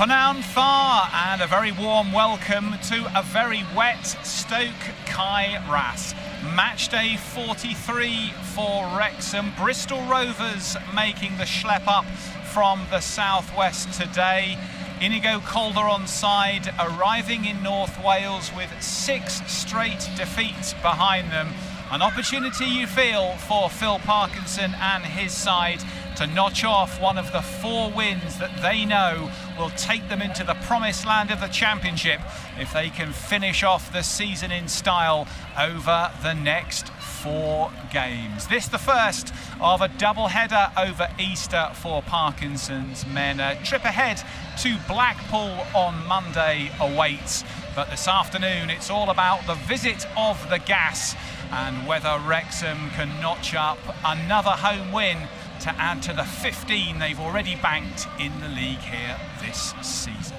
Pnawn Far, and a very warm welcome to a very wet Stoke Kai-Ras. Match day 43 for Wrexham. Bristol Rovers making the schlep up from the southwest today. Inigo Calder on side, arriving in North Wales with 6 straight defeats behind them. An opportunity, you feel, for Phil Parkinson and his side to notch off one of the 4 wins that they know will take them into the promised land of the Championship if they can finish off the season in style over the next 4 games. This the first of a double-header over Easter for Parkinson's men. A trip ahead to Blackpool on Monday awaits, but this afternoon it's all about the visit of the gas and whether Wrexham can notch up another home win to add to the 15 they've already banked in the league here this season.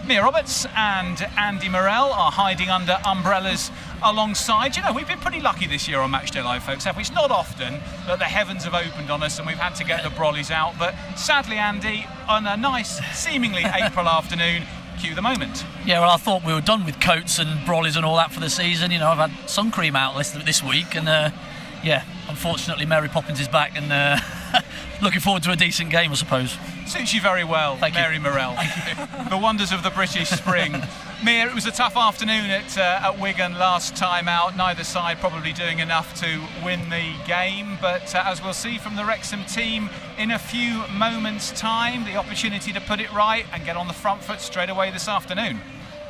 Mia Roberts and Andy Morrell are hiding under umbrellas alongside. You know, we've been pretty lucky this year on Matchday Live, folks, haven't we? It's not often that the heavens have opened on us and we've had to get the brollies out, but sadly, Andy, on a nice, seemingly April afternoon, cue the moment. Yeah, well, I thought we were done with coats and brollies and all that for the season. You know, I've had sun cream out this week, and yeah, unfortunately Mary Poppins is back, and looking forward to a decent game, I suppose. Suits you very well, Mary Morrell. The wonders of the British spring. Mia, it was a tough afternoon at Wigan last time out. Neither side probably doing enough to win the game, but as we'll see from the Wrexham team in a few moments' time, the opportunity to put it right and get on the front foot straight away this afternoon.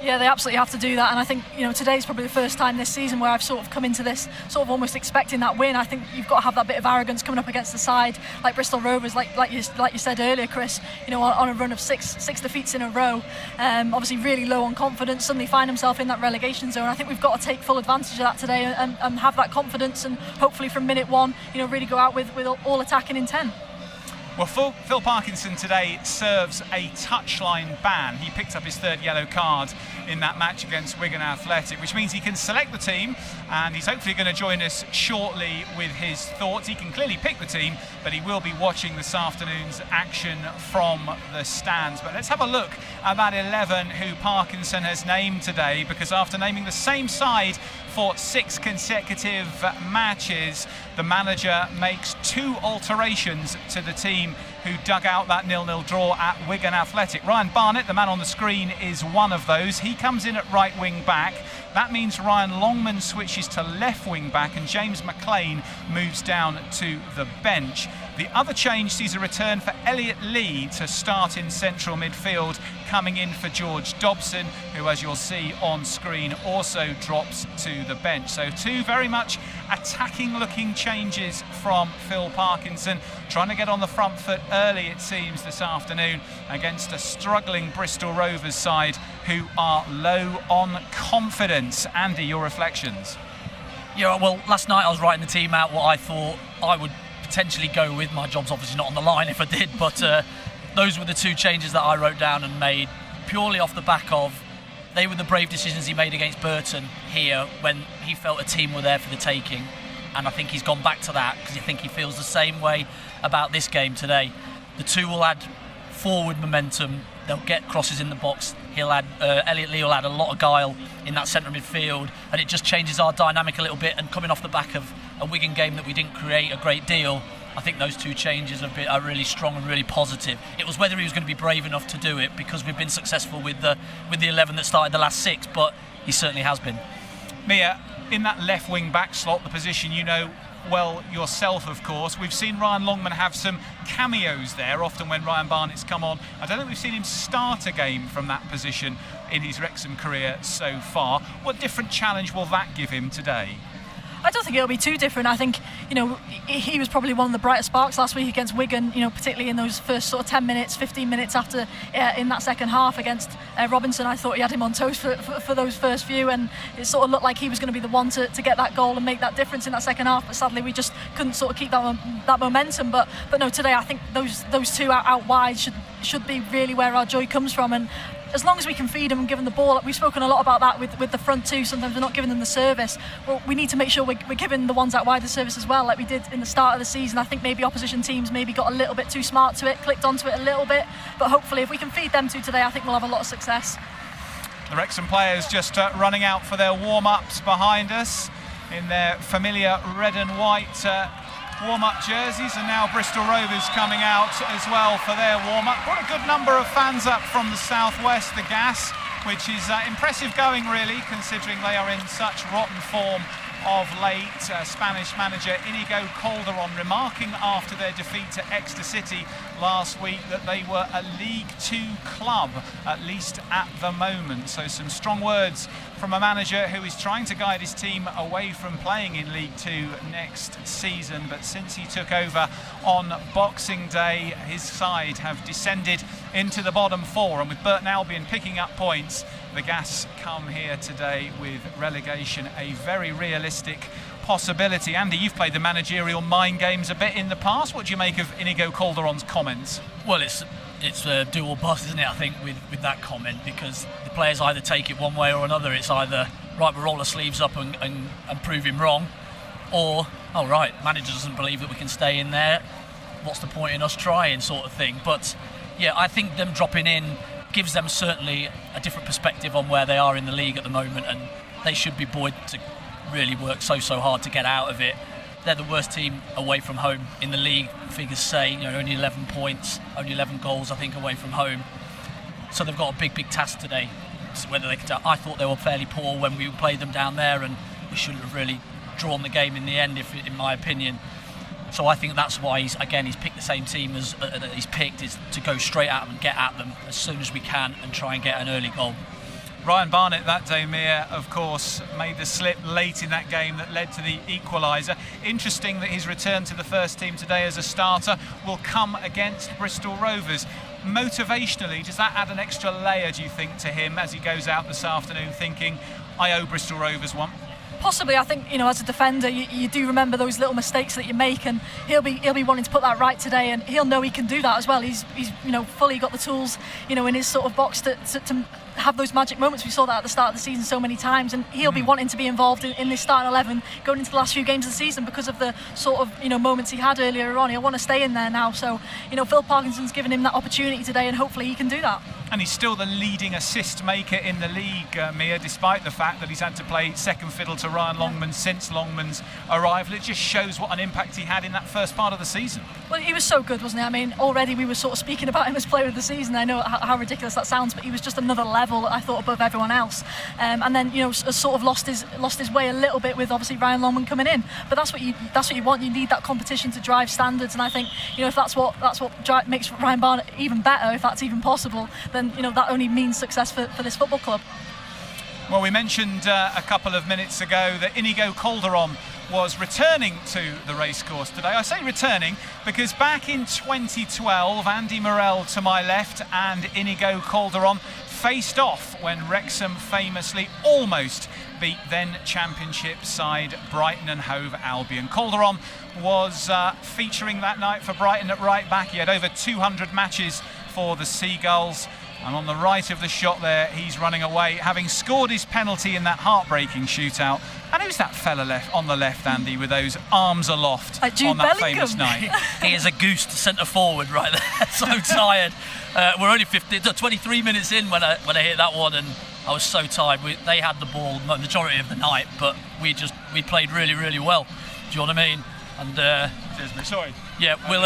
Yeah, they absolutely have to do that, and I think, you know, today's probably the first time this season where I've sort of come into this sort of almost expecting that win. I think you've got to have that bit of arrogance coming up against the side like Bristol Rovers, like you said earlier, Chris. You know, on a run of six defeats in a row, obviously really low on confidence, suddenly find himself in that relegation zone. I think we've got to take full advantage of that today and have that confidence, and hopefully from minute one, you know, really go out with all attacking intent. Well, Phil Parkinson today serves a touchline ban. He picked up his 3rd yellow card in that match against Wigan Athletic, which means he can select the team, and he's hopefully going to join us shortly with his thoughts. He can clearly pick the team, but he will be watching this afternoon's action from the stands. But let's have a look at that 11 who Parkinson has named today, because after naming the same side for 6 consecutive matches, the manager makes 2 alterations to the team who dug out that 0-0 draw at Wigan Athletic. Ryan Barnett, the man on the screen, is one of those. He comes in at right wing back. That means Ryan Longman switches to left wing back and James McLean moves down to the bench. The other change sees a return for Elliot Lee to start in central midfield, coming in for George Dobson, who, as you'll see on screen, also drops to the bench. So 2 very much attacking-looking changes from Phil Parkinson, trying to get on the front foot early, it seems, this afternoon against a struggling Bristol Rovers side who are low on confidence. Andy, your reflections? Yeah, well, last night I was writing the team out what I thought I would potentially go with. My job's obviously not on the line if I did, but those were the 2 changes that I wrote down and made purely off the back of they were the brave decisions he made against Burton here when he felt a team were there for the taking, and I think he's gone back to that because I think he feels the same way about this game today. The 2 will add forward momentum, they'll get crosses in the box, he'll add Elliot Lee will add a lot of guile in that centre midfield, and it just changes our dynamic a little bit. And coming off the back of a Wigan game that we didn't create a great deal, I think those 2 changes are really strong and really positive. It was whether he was going to be brave enough to do it, because we've been successful with the 11 that started the last 6, but he certainly has been. Mia, in that left wing back slot, the position you know well yourself, of course, we've seen Ryan Longman have some cameos there, often when Ryan Barnett's come on. I don't think we've seen him start a game from that position in his Wrexham career so far. What different challenge will that give him today? I don't think it'll be too different. I think, you know, he was probably one of the brighter sparks last week against Wigan, you know, particularly in those first sort of 10 minutes, 15 minutes after in that second half against Robinson. I thought he had him on toast for those first few, and it sort of looked like he was going to be the one to get that goal and make that difference in that second half, but sadly we just couldn't sort of keep that momentum. But no, today I think those 2 out wide should be really where our joy comes from. And as long as we can feed them and give them the ball, we've spoken a lot about that with the front two. Sometimes we're not giving them the service. Well, we need to make sure we're giving the ones out wide the service as well, like we did in the start of the season. I think maybe opposition teams maybe got a little bit too smart to it, clicked onto it a little bit, but hopefully if we can feed them two today, I think we'll have a lot of success. The Wrexham players just running out for their warm-ups behind us in their familiar red and white warm-up jerseys, and now Bristol Rovers coming out as well for their warm-up. What a good number of fans up from the southwest, the Gas, which is impressive going really, considering they are in such rotten form of late. Spanish manager Inigo Calderon remarking after their defeat to Exeter City last week that they were a League Two club, at least at the moment. So some strong words from a manager who is trying to guide his team away from playing in League Two next season. But since he took over on Boxing Day, his side have descended into the bottom four, and with Burton Albion picking up points, the Gas come here today with relegation a very realistic possibility. Andy, you've played the managerial mind games a bit in the past. What do you make of Inigo Calderon's comments? Well, it's do or bust, isn't it, I think, with that comment, because the players either take it one way or another. It's either, right, we'll roll our sleeves up and prove him wrong, or, oh, right, manager doesn't believe that we can stay in there. What's the point in us trying, sort of thing. But, yeah, I think them dropping in gives them certainly a different perspective on where they are in the league at the moment, and they should be buoyed to really work so hard to get out of it. They're the worst team away from home in the league. Figures say, only 11 points, only 11 goals, I think, away from home. So they've got a big task today. So whether they could, I thought they were fairly poor when we played them down there, and we shouldn't have really drawn the game in the end, in my opinion. So I think that's why he's picked the same team as he's picked, is to go straight at them and get at them as soon as we can and try and get an early goal. Ryan Barnett that day, Mia, of course, made the slip late in that game that led to the equaliser. Interesting that his return to the first team today as a starter will come against Bristol Rovers. Motivationally, does that add an extra layer, do you think, to him as he goes out this afternoon thinking, I owe Bristol Rovers one? Possibly. I think, as a defender, you do remember those little mistakes that you make, and he'll be wanting to put that right today, and he'll know he can do that as well. He's fully got the tools, in his sort of box to have those magic moments. We saw that at the start of the season so many times, and he'll be wanting to be involved in this starting 11 going into the last few games of the season because of the sort of moments he had earlier on. He'll want to stay in there now, so Phil Parkinson's given him that opportunity today, and hopefully he can do that. And he's still the leading assist maker in the league, Mia, despite the fact that he's had to play second fiddle to Ryan Longman since Longman's arrival. It just shows what an impact he had in that first part of the season. Well, he was so good, wasn't he? I mean, already we were sort of speaking about him as player of the season. I know how ridiculous that sounds, but he was just another level, I thought, above everyone else. And then, sort of lost his way a little bit with obviously Ryan Longman coming in. But that's what you want. You need that competition to drive standards, and I think if that's what makes Ryan Barnett even better, if that's even possible, then that only means success for this football club. Well, we mentioned a couple of minutes ago that Inigo Calderon was returning to the racecourse today. I say returning because back in 2012, Andy Morell to my left and Inigo Calderon faced off when Wrexham famously almost beat then Championship side Brighton and Hove Albion. Calderon was featuring that night for Brighton at right back. He had over 200 matches for the Seagulls. And on the right of the shot there, he's running away, having scored his penalty in that heartbreaking shootout. And who's that fella on the left, Andy, with those arms aloft on that famous night? He is a goose to centre forward right there. So tired. We're only 23 minutes in when I hit that one, and I was so tired. They had the ball the majority of the night, but we played really well. Do you know what I mean? And sorry. Yeah, we'll.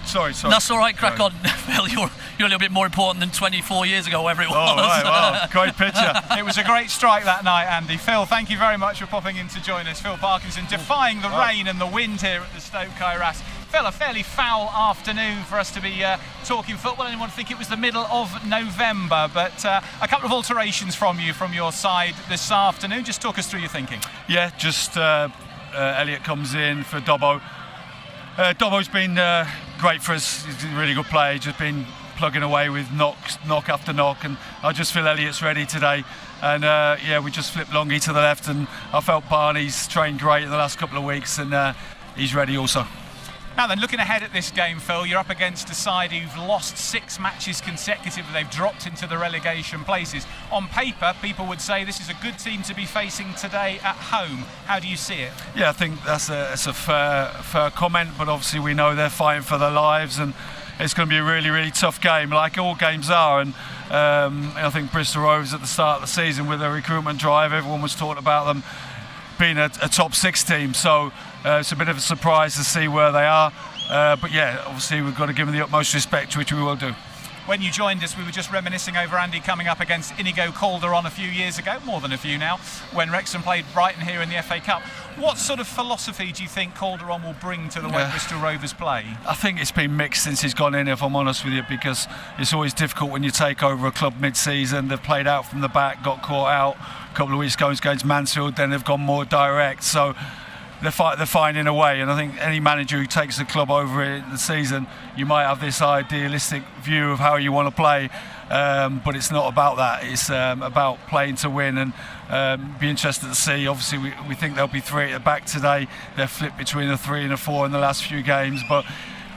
Sorry. That's all right, crack on. Phil, you're a little bit more important than 24 years ago, whatever it was. Oh, right, wow, great picture. It was a great strike that night, Andy. Phil, thank you very much for popping in to join us. Phil Parkinson defying the rain and the wind here at the Stoke Kairas. Phil, a fairly foul afternoon for us to be talking football. Anyone would think it was the middle of November, but a couple of alterations from your side this afternoon. Just talk us through your thinking. Yeah, just Elliot comes in for Dobbo. Dobbo's been great for us. He's a really good player. He's just been plugging away with knock after knock, and I just feel Elliot's ready today. And we just flipped Longy to the left, and I felt Barney's trained great in the last couple of weeks, and he's ready also. Now then, looking ahead at this game, Phil, you're up against a side who've lost 6 matches consecutively. They've dropped into the relegation places. On paper, people would say this is a good team to be facing today at home. How do you see it? Yeah, I think that's a fair comment, but obviously we know they're fighting for their lives, and it's going to be a really, really tough game, like all games are. And I think Bristol Rovers at the start of the season with their recruitment drive, everyone was talking about them being a top 6 team, so it's a bit of a surprise to see where they are, but yeah, obviously we've got to give them the utmost respect, which we will do. When you joined us, we were just reminiscing over Andy coming up against Inigo Calderon a few years ago, more than a few now, when Wrexham played Brighton here in the FA Cup. What sort of philosophy do you think Calderon will bring to the way Bristol Rovers play? I think it's been mixed since he's gone in, if I'm honest with you, because it's always difficult when you take over a club mid-season. They've played out from the back, got caught out a couple of weeks ago against Mansfield, then they've gone more direct, so they're finding a way. And I think any manager who takes the club over in the season, you might have this idealistic view of how you want to play, but it's not about that. It's about playing to win, and be interested to see. Obviously we think there'll be 3 at the back today. They're flipped between a 3 and a 4 in the last few games, but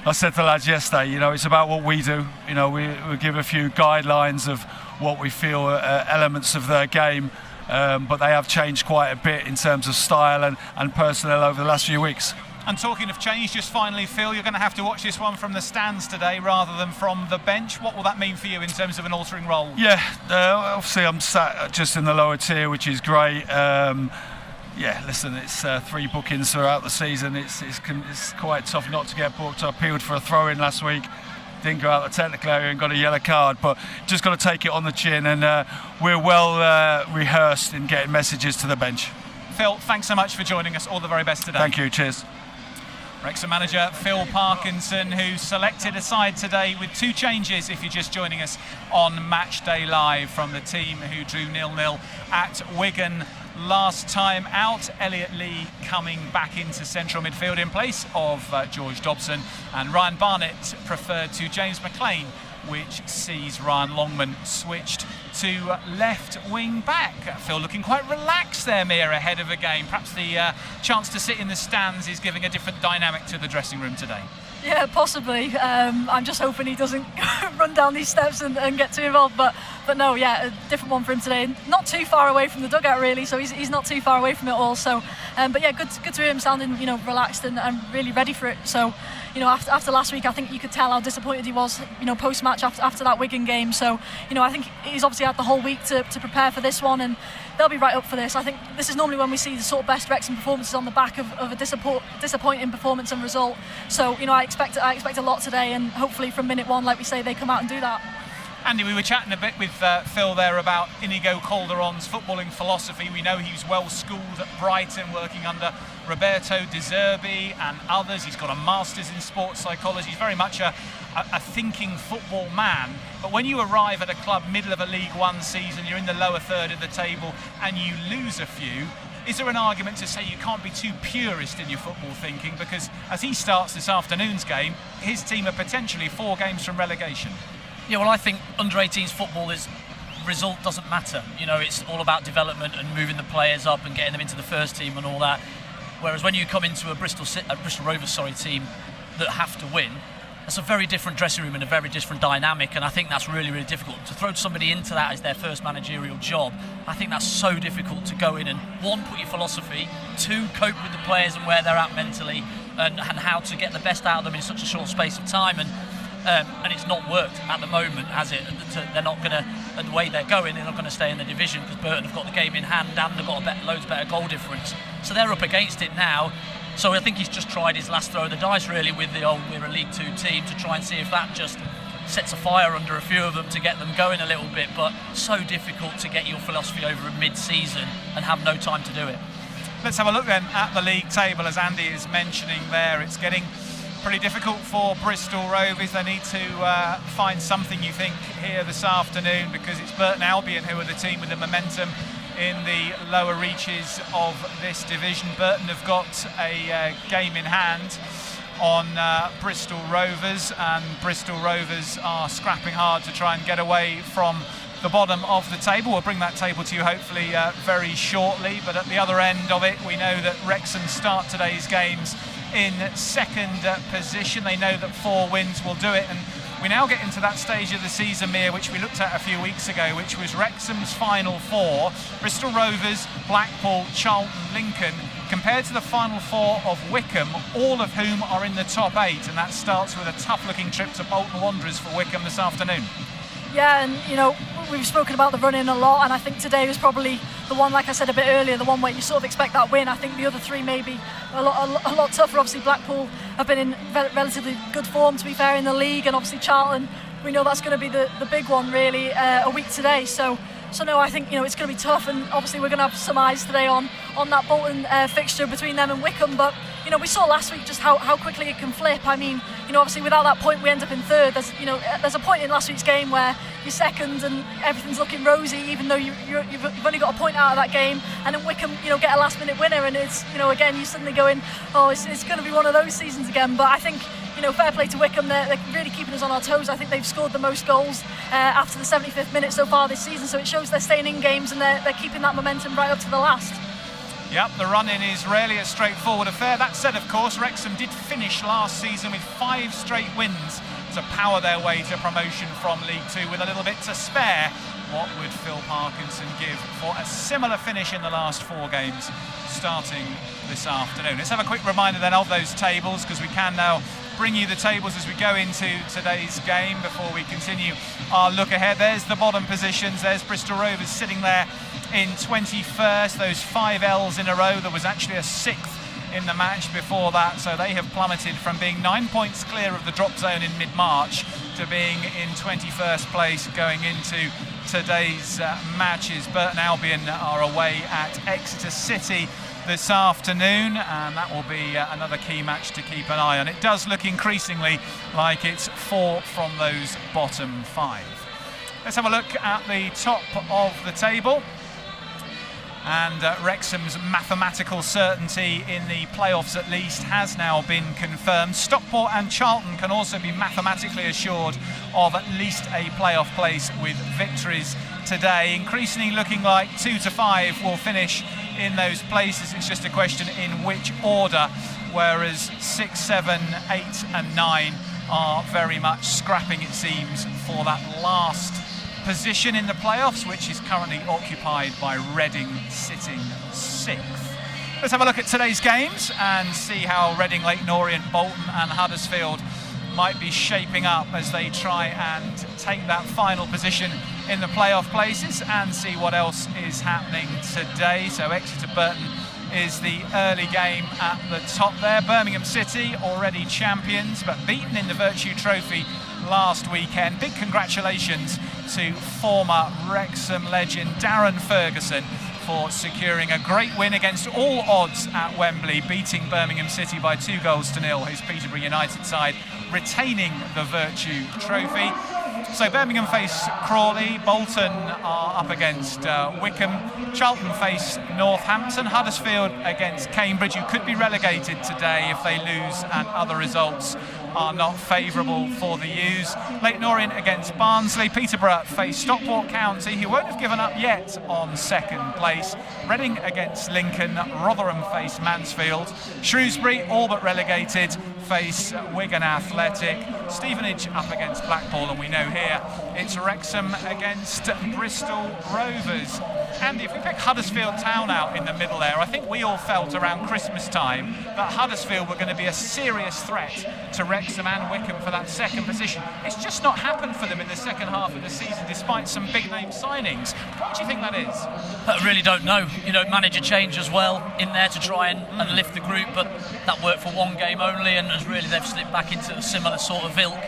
I said to the lads yesterday, it's about what we do. We give a few guidelines of what we feel are elements of their game, but they have changed quite a bit in terms of style and personnel over the last few weeks. And talking of change, just finally, Phil, you're going to have to watch this one from the stands today rather than from the bench. What will that mean for you in terms of an altering role? Yeah, obviously I'm sat just in the lower tier, which is great. Listen, it's 3 bookings throughout the season. It's quite tough not to get booked. I appealed for a throw-in last week. Didn't go out the technical area and got a yellow card, but just got to take it on the chin, and we're well rehearsed in getting messages to the bench. Phil, thanks so much for joining us. All the very best today. Thank you, cheers. Wrexham manager Phil Parkinson, who selected a side today with 2 changes if you're just joining us on Match Day Live from the team who drew 0-0 at Wigan last time out. Elliot Lee coming back into central midfield in place of George Dobson, and Ryan Barnett preferred to James McLean, which sees Ryan Longman switched to left wing back. Phil looking quite relaxed there, Mia, ahead of a game. Perhaps the chance to sit in the stands is giving a different dynamic to the dressing room today. Yeah, possibly. I'm just hoping he doesn't run down these steps and get too involved. But no, yeah, a different one for him today. Not too far away from the dugout, really, so he's not too far away from it all. So, but yeah, good to hear him sounding, relaxed and really ready for it. So, after last week, I think you could tell how disappointed he was, post-match after that Wigan game. So, I think he's obviously had the whole week to prepare for this one, and they'll be right up for this. I think this is normally when we see the sort of best Wrexham performances on the back of a disappointing performance and result. So, I expect a lot today, and hopefully from minute 1, like we say, they come out and do that. Andy, we were chatting a bit with Phil there about Inigo Calderon's footballing philosophy. We know he's well schooled at Brighton, working under Roberto De Zerbi and others. He's got a master's in sports psychology. He's very much a thinking football man. But when you arrive at a club middle of a League One season, you're in the lower third of the table and you lose a few, is there an argument to say you can't be too purist in your football thinking? Because as he starts this afternoon's game, his team are potentially 4 games from relegation. Yeah, well, I think under-18s football is result doesn't matter. It's all about development and moving the players up and getting them into the first team and all that. Whereas when you come into a Bristol Rovers team that have to win, that's a very different dressing room and a very different dynamic, and I think that's really, really difficult. To throw somebody into that as their first managerial job, I think that's so difficult to go in and, 1, put your philosophy, 2, cope with the players and where they're at mentally and how to get the best out of them in such a short space of time. And it's not worked at the moment, has it? They're not going to, the way they're going, they're not going to stay in the division because Burton have got the game in hand and they've got loads better goal difference. So they're up against it now. So I think he's just tried his last throw of the dice really with the old we're a League 2 team to try and see if that just sets a fire under a few of them to get them going a little bit. But so difficult to get your philosophy over in mid-season and have no time to do it. Let's have a look then at the league table. As Andy is mentioning there, it's getting pretty difficult for Bristol Rovers. They need to find something, you think, here this afternoon, because it's Burton Albion who are the team with the momentum in the lower reaches of this division. Burton have got a game in hand on Bristol Rovers, and Bristol Rovers are scrapping hard to try and get away from the bottom of the table. We'll bring that table to you hopefully very shortly, but at the other end of it we know that Wrexham start today's games in second position. They know that 4 wins will do it, and we now get into that stage of the season, Mia, which we looked at a few weeks ago, which was Wrexham's final 4: Bristol Rovers, Blackpool, Charlton, Lincoln, compared to the final 4 of Wycombe, all of whom are in the top 8, and that starts with a tough-looking trip to Bolton Wanderers for Wycombe this afternoon. Yeah, and we've spoken about the run-in a lot, and I think today was probably the one, like I said a bit earlier, the one where you sort of expect that win. I think the other 3 may be a lot tougher. Obviously Blackpool have been in relatively good form, to be fair, in the league, and obviously Charlton, we know that's going to be the big one really a week today. So no, I think it's going to be tough, and obviously we're going to have some eyes today on that Bolton fixture between them and Wycombe. But we saw last week just how quickly it can flip. I mean, obviously without that point we end up in third. There's a point in last week's game where you're second and everything's looking rosy, even though you've only got a point out of that game, and then Wycombe get a last minute winner, and it's again you suddenly going, oh, it's going to be one of those seasons again. But I think fair play to Wycombe, they're really keeping us on our toes. I think they've scored the most goals after the 75th minute so far this season, so it shows they're staying in games and they're keeping that momentum right up to the last. Yep, the run-in is rarely a straightforward affair. That said, of course, Wrexham did finish last season with 5 straight wins to power their way to promotion from League 2 with a little bit to spare. What would Phil Parkinson give for a similar finish in the last 4 games starting this afternoon? Let's have a quick reminder then of those tables, because we can now bring you the tables as we go into today's game before we continue our look ahead. There's the bottom positions. There's Bristol Rovers sitting there in 21st, those 5 L's in a row. There was actually a 6th in the match before that, so they have plummeted from being 9 points clear of the drop zone in mid-March to being in 21st place going into today's matches. Burton Albion are away at Exeter City this afternoon, and that will be another key match to keep an eye on. It does look increasingly like it's 4 from those bottom 5. Let's have a look at the top of the table. And Wrexham's mathematical certainty in the playoffs at least has now been confirmed. Stockport and Charlton can also be mathematically assured of at least a playoff place with victories today. Increasingly looking like 2 to 5 will finish in those places. It's just a question in which order, whereas 6, 7, 8 and 9 are very much scrapping, it seems, for that last position in the playoffs, which is currently occupied by Reading, sitting 6th. Let's have a look at today's games and see how Reading, Leyton Orient, Bolton and Huddersfield might be shaping up as they try and take that final position in the playoff places, and see what else is happening today. So Exeter Burton is the early game at the top there. Birmingham City already champions, but beaten in the Virtue Trophy last weekend. Big congratulations to former Wrexham legend Darren Ferguson for securing a great win against all odds at Wembley, beating Birmingham City by 2-0, his Peterborough United side retaining the Virtue Trophy. So Birmingham face Crawley, Bolton are up against Wycombe, Charlton face Northampton, Huddersfield against Cambridge, who could be relegated today if they lose and other results are not favourable for the U's. Leyton Orient against Barnsley, Peterborough face Stockport County, who won't have given up yet on second place. Reading against Lincoln, Rotherham face Mansfield, Shrewsbury, all but relegated, face Wigan Athletic, Stevenage up against Blackpool, and we know here it's Wrexham against Bristol Rovers. And if we pick Huddersfield Town out in the middle there, I think we all felt around Christmas time that Huddersfield were going to be a serious threat to Wrexham and Wycombe for that second position. It's just not happened for them in the second half of the season, despite some big name signings. What do you think that is? I really don't know. Manager change as well in there to try and lift the group, but that worked for one game only, and really they've slipped back into a similar sort of ilk.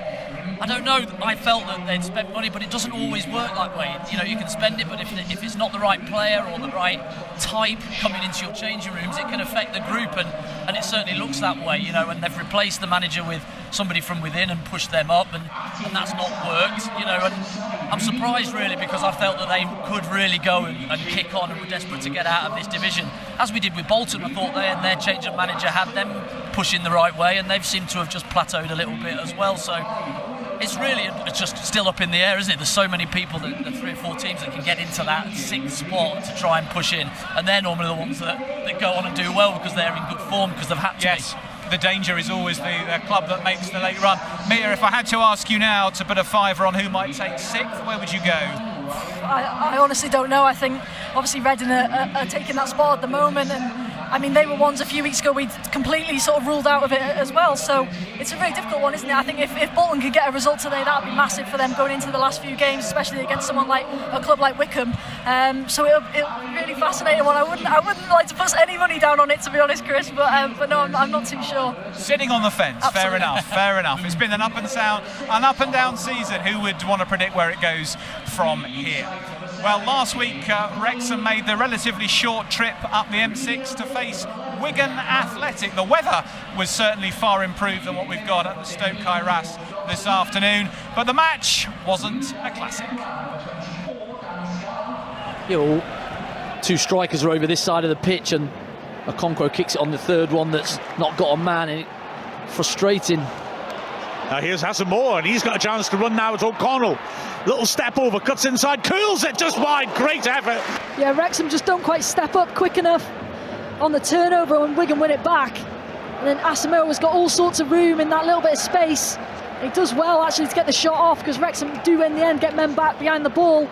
I don't know, I felt that they'd spent money, but it doesn't always work that way. You can spend it, but if it's not the right player or the right type coming into your changing rooms, it can affect the group, and it certainly looks that way, and they've replaced the manager with somebody from within and pushed them up, and that's not worked, and I'm surprised really, because I felt that they could really go and kick on and were desperate to get out of this division. As we did with Bolton, I thought they and their change of manager had them pushing the right way, and they've seemed to have just plateaued a little bit as well. So it's just still up in the air, isn't it? There's so many people, the 3 or 4 teams that can get into that 6th spot to try and push in, and they're normally the ones that go on and do well because they're in good form, because they've had to be. the danger is always the club that makes the late run. Mia, if I had to ask you now to put a fiver on who might take 6th, where would you go? I honestly don't know. I think obviously Reading are taking that spot at the moment, and I mean they were ones a few weeks ago we'd completely sort of ruled out of it as well. So it's a really difficult one, isn't it? I think if Bolton could get a result today, that would be massive for them going into the last few games, especially against someone like a club like Wycombe. So it'll be a really fascinating one. I wouldn't like to put any money down on it, to be honest, Chris. But no, I'm not too sure. Sitting on the fence. Absolutely. Fair enough. It's been an up and down season. Who would want to predict where it goes from here? Well, last week Wrexham made the relatively short trip up the M6 to face Wigan Athletic. The weather was certainly far improved than what we've got at the Stoke Kairas this afternoon, but the match wasn't a classic. Two strikers are over this side of the pitch, and Okonkwo kicks it on the third one that's not got a man, and frustrating. Now here's Asamoah, and he's got a chance to run now at O'Connell. Little step over, cuts inside, curls it just wide. Great effort. Yeah, Wrexham just don't quite step up quick enough on the turnover when Wigan win it back. And then Asamoah has got all sorts of room in that little bit of space. He does well actually to get the shot off, because Wrexham do in the end get men back behind the ball.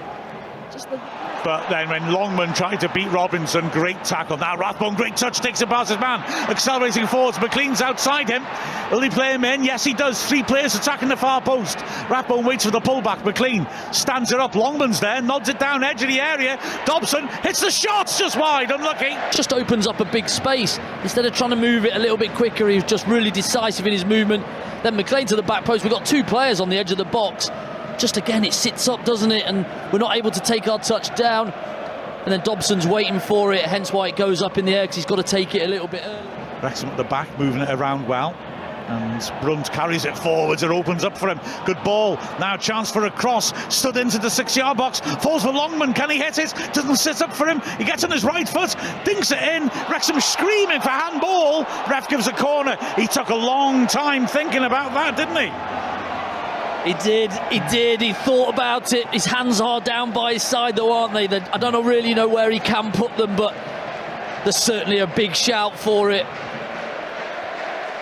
But then when Longman tried to beat Robinson, great tackle. Now Rathbone, great touch, takes it past his man, accelerating forwards. McLean's outside him. Will he play him in? Yes, he does. 3 players attacking the far post. Rathbone waits for the pullback. McLean stands it up. Longman's there, nods it down, edge of the area. Dobson hits the shots just wide, unlucky. Just opens up a big space. Instead of trying to move it a little bit quicker, he's just really decisive in his movement. Then McLean to the back post. We've got 2 players on the edge of the box. Just again, it sits up, doesn't it? And we're not able to take our touch down. And then Dobson's waiting for it, hence why it goes up in the air, because he's got to take it a little bit early. Wrexham at the back, moving it around well. And Brunt carries it forwards, it opens up for him. Good ball, now chance for a cross. Stood into the 6-yard box, falls for Longman, can he hit it? Doesn't sit up for him, he gets on his right foot, dinks it in. Wrexham screaming for handball. Ref gives a corner. He took a long time thinking about that, didn't he? He did. He thought about it. His hands are down by his side, though, aren't they? I don't really know where he can put them, but there's certainly a big shout for it.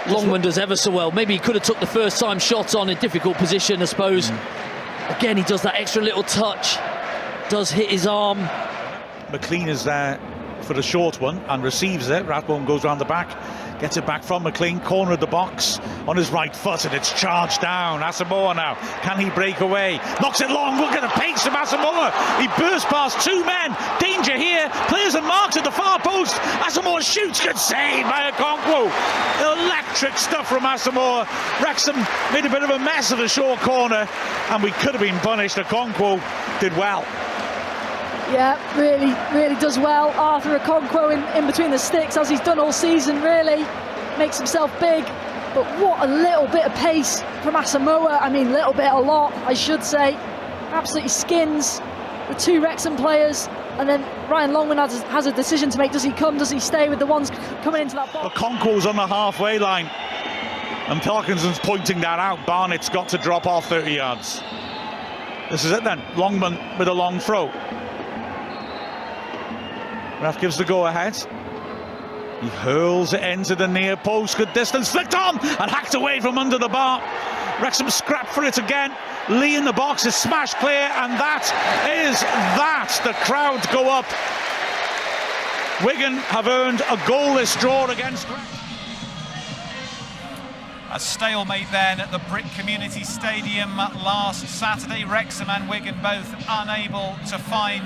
Longman does ever so well. Maybe he could have took the first time shot on, a difficult position, I suppose. Again, he does that extra little touch. Does hit his arm. McLean is there for the short one and receives it. Rathbone goes round the back. Gets it back from McLean, corner of the box on his right foot, and it's charged down. Asamoah now, can he break away? Knocks it long, look at the pace of Asamoah. He bursts past 2 men, danger here, plays and marks at the far post. Asamoah shoots, good save by Okonkwo. Electric stuff from Asamoah. Wrexham made a bit of a mess of the short corner, and we could have been punished. Okonkwo did well. Yeah, really does well. Arthur Okonkwo in between the sticks, as he's done all season, really. Makes himself big. But what a little bit of pace from Asamoah. I mean, little bit, a lot, I should say. Absolutely skins the 2 Wrexham players. And then Ryan Longman has a decision to make. Does he come? Does he stay with the ones coming into that box? Okonkwo's on the halfway line. And Parkinson's pointing that out. Barnett's got to drop off 30 yards. This is it then. Longman with a long throw. Ref gives the go-ahead. He hurls it into the near post, good distance, flicked on and hacked away from under the bar. Wrexham scrap for it again. Lee in the box is smashed clear, and that is that. The crowd go up. Wigan have earned a goalless draw against Wrexham. A stalemate then at the Brick Community Stadium last Saturday. Wrexham and Wigan both unable to find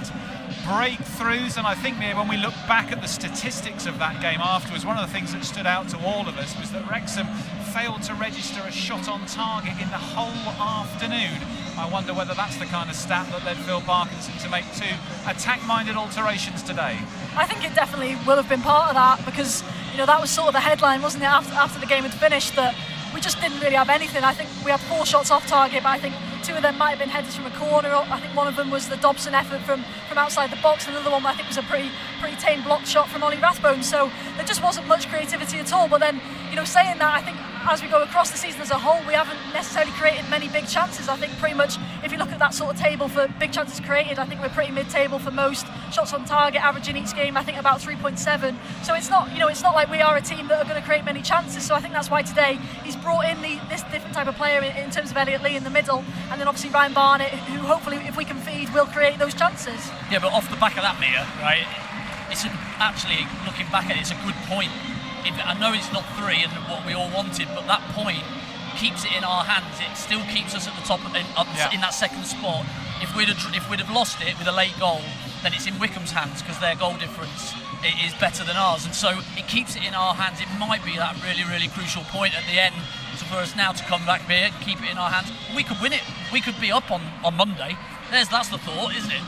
breakthroughs, and I think when we look back at the statistics of that game afterwards, one of the things that stood out to all of us was that Wrexham failed to register a shot on target in the whole afternoon. I wonder whether that's the kind of stat that led Phil Parkinson to make 2 attack-minded alterations today. I think it definitely will have been part of that, because that was sort of the headline, wasn't it, after the game had finished, that we just didn't really have anything. I think we had 4 shots off target, but I think 2 of them might have been headers from a corner. I think one of them was the Dobson effort from outside the box. Another one I think was a pretty tame blocked shot from Ollie Rathbone. So there just wasn't much creativity at all. But then, saying that, I think as we go across the season as a whole, we haven't necessarily created many big chances. I think pretty much, if you look at that sort of table for big chances created, I think we're pretty mid-table for most shots on target, averaging each game, I think about 3.7. So it's not, it's not like we are a team that are going to create many chances. So I think that's why today he's brought in this different type of player in terms of Elliot Lee in the middle, and then obviously Ryan Barnett, who hopefully, if we can feed, will create those chances. Yeah, but off the back of that, Mia, right? It's actually, looking back at it, it's a good point. I know it's not 3 and what we all wanted, but that point keeps it in our hands. It still keeps us at the top in that second spot. If we'd have lost it with a late goal, then it's in Wycombe's hands because their goal difference is better than ours, and so it keeps it in our hands. It might be that really, really crucial point at the end for us now to come back here, keep it in our hands. We could win it. We could be up on Monday. That's the thought, isn't it?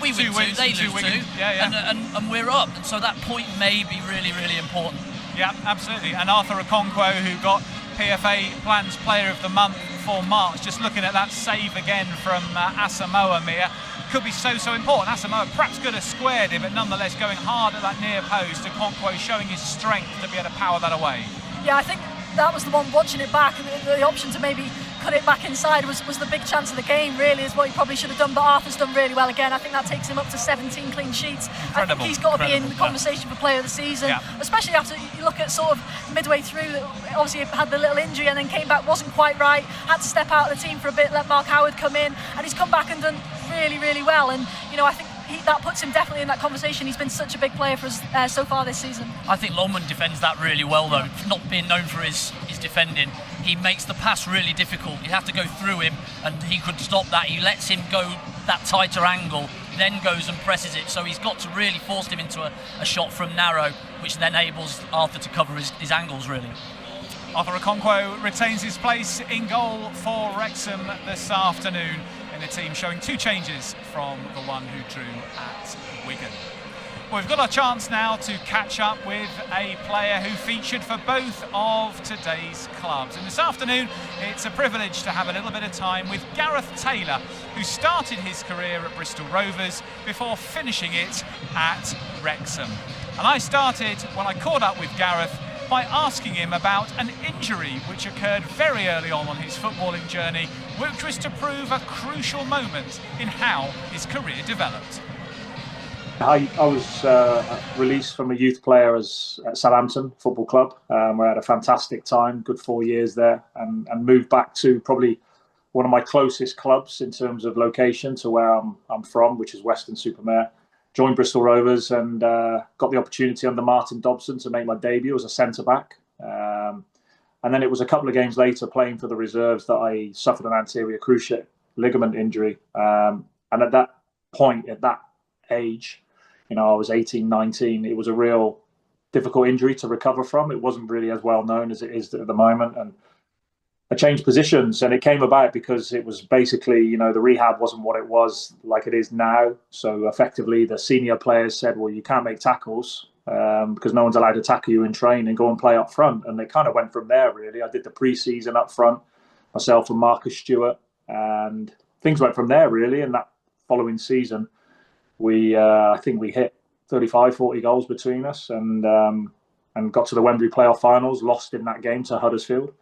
We win 2, they lose 2, and we're up. And so that point may be really, really important. Yeah, absolutely. And Arthur Okonkwo, who got PFA Plans Player of the Month for March, just looking at that save again from Asamoah, Mia, could be so important. Asamoah perhaps could have squared it, but nonetheless going hard at that near post. Okonkwo showing his strength to be able to power that away. Yeah, I think that was the one, watching it back, the option to maybe cut it back inside was the big chance of the game, really, is what he probably should have done. But Arthur's done really well again. I think that takes him up to 17 clean sheets. Incredible. I think he's got to be in the conversation for player of the season, especially after you look at sort of midway through, obviously had the little injury and then came back, wasn't quite right, had to step out of the team for a bit, let Mark Howard come in, and he's come back and done really, really well. And I think that puts him definitely in that conversation. He's been such a big player for us so far this season. I think Longman defends that really well, though. Not being known for his defending, he makes the pass really difficult. You have to go through him, and he could stop that. He lets him go that tighter angle, then goes and presses it. So he's got to really force him into a shot from narrow, which then enables Arthur to cover his angles, really. Arthur Okonkwo retains his place in goal for Wrexham this afternoon, in a team showing 2 changes from the one who drew at Wigan. Well, we've got a chance now to catch up with a player who featured for both of today's clubs. And this afternoon, it's a privilege to have a little bit of time with Gareth Taylor, who started his career at Bristol Rovers before finishing it at Wrexham. And I started, when I caught up with Gareth, by asking him about an injury which occurred very early on his footballing journey, which was to prove a crucial moment in how his career developed. I was released from a youth player at Southampton Football Club, where I had a fantastic time, good 4 years there, and moved back to probably one of my closest clubs in terms of location to where I'm from, which is Weston-super-Mare. Joined Bristol Rovers and got the opportunity under Martin Dobson to make my debut as a centre-back. And then it was a couple of games later, playing for the reserves, that I suffered an anterior cruciate ligament injury. And at that point, at that age, I was 18, 19, it was a real difficult injury to recover from. It wasn't really as well known as it is at the moment. And I changed positions, and it came about because it was basically, the rehab wasn't what it was like it is now. So effectively, the senior players said, well, you can't make tackles because no one's allowed to tackle you in training, go and play up front. And they kind of went from there, really. I did the pre-season up front, myself and Marcus Stewart, and things went from there, really. And that following season, I think we hit 35, 40 goals between us, and got to the Wembley playoff finals, lost in that game to Huddersfield.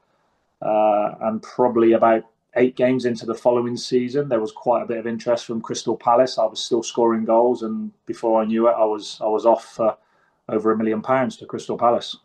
And probably about 8 games into the following season, there was quite a bit of interest from Crystal Palace. I was still scoring goals, and before I knew it, I was off for over £1 million to Crystal Palace.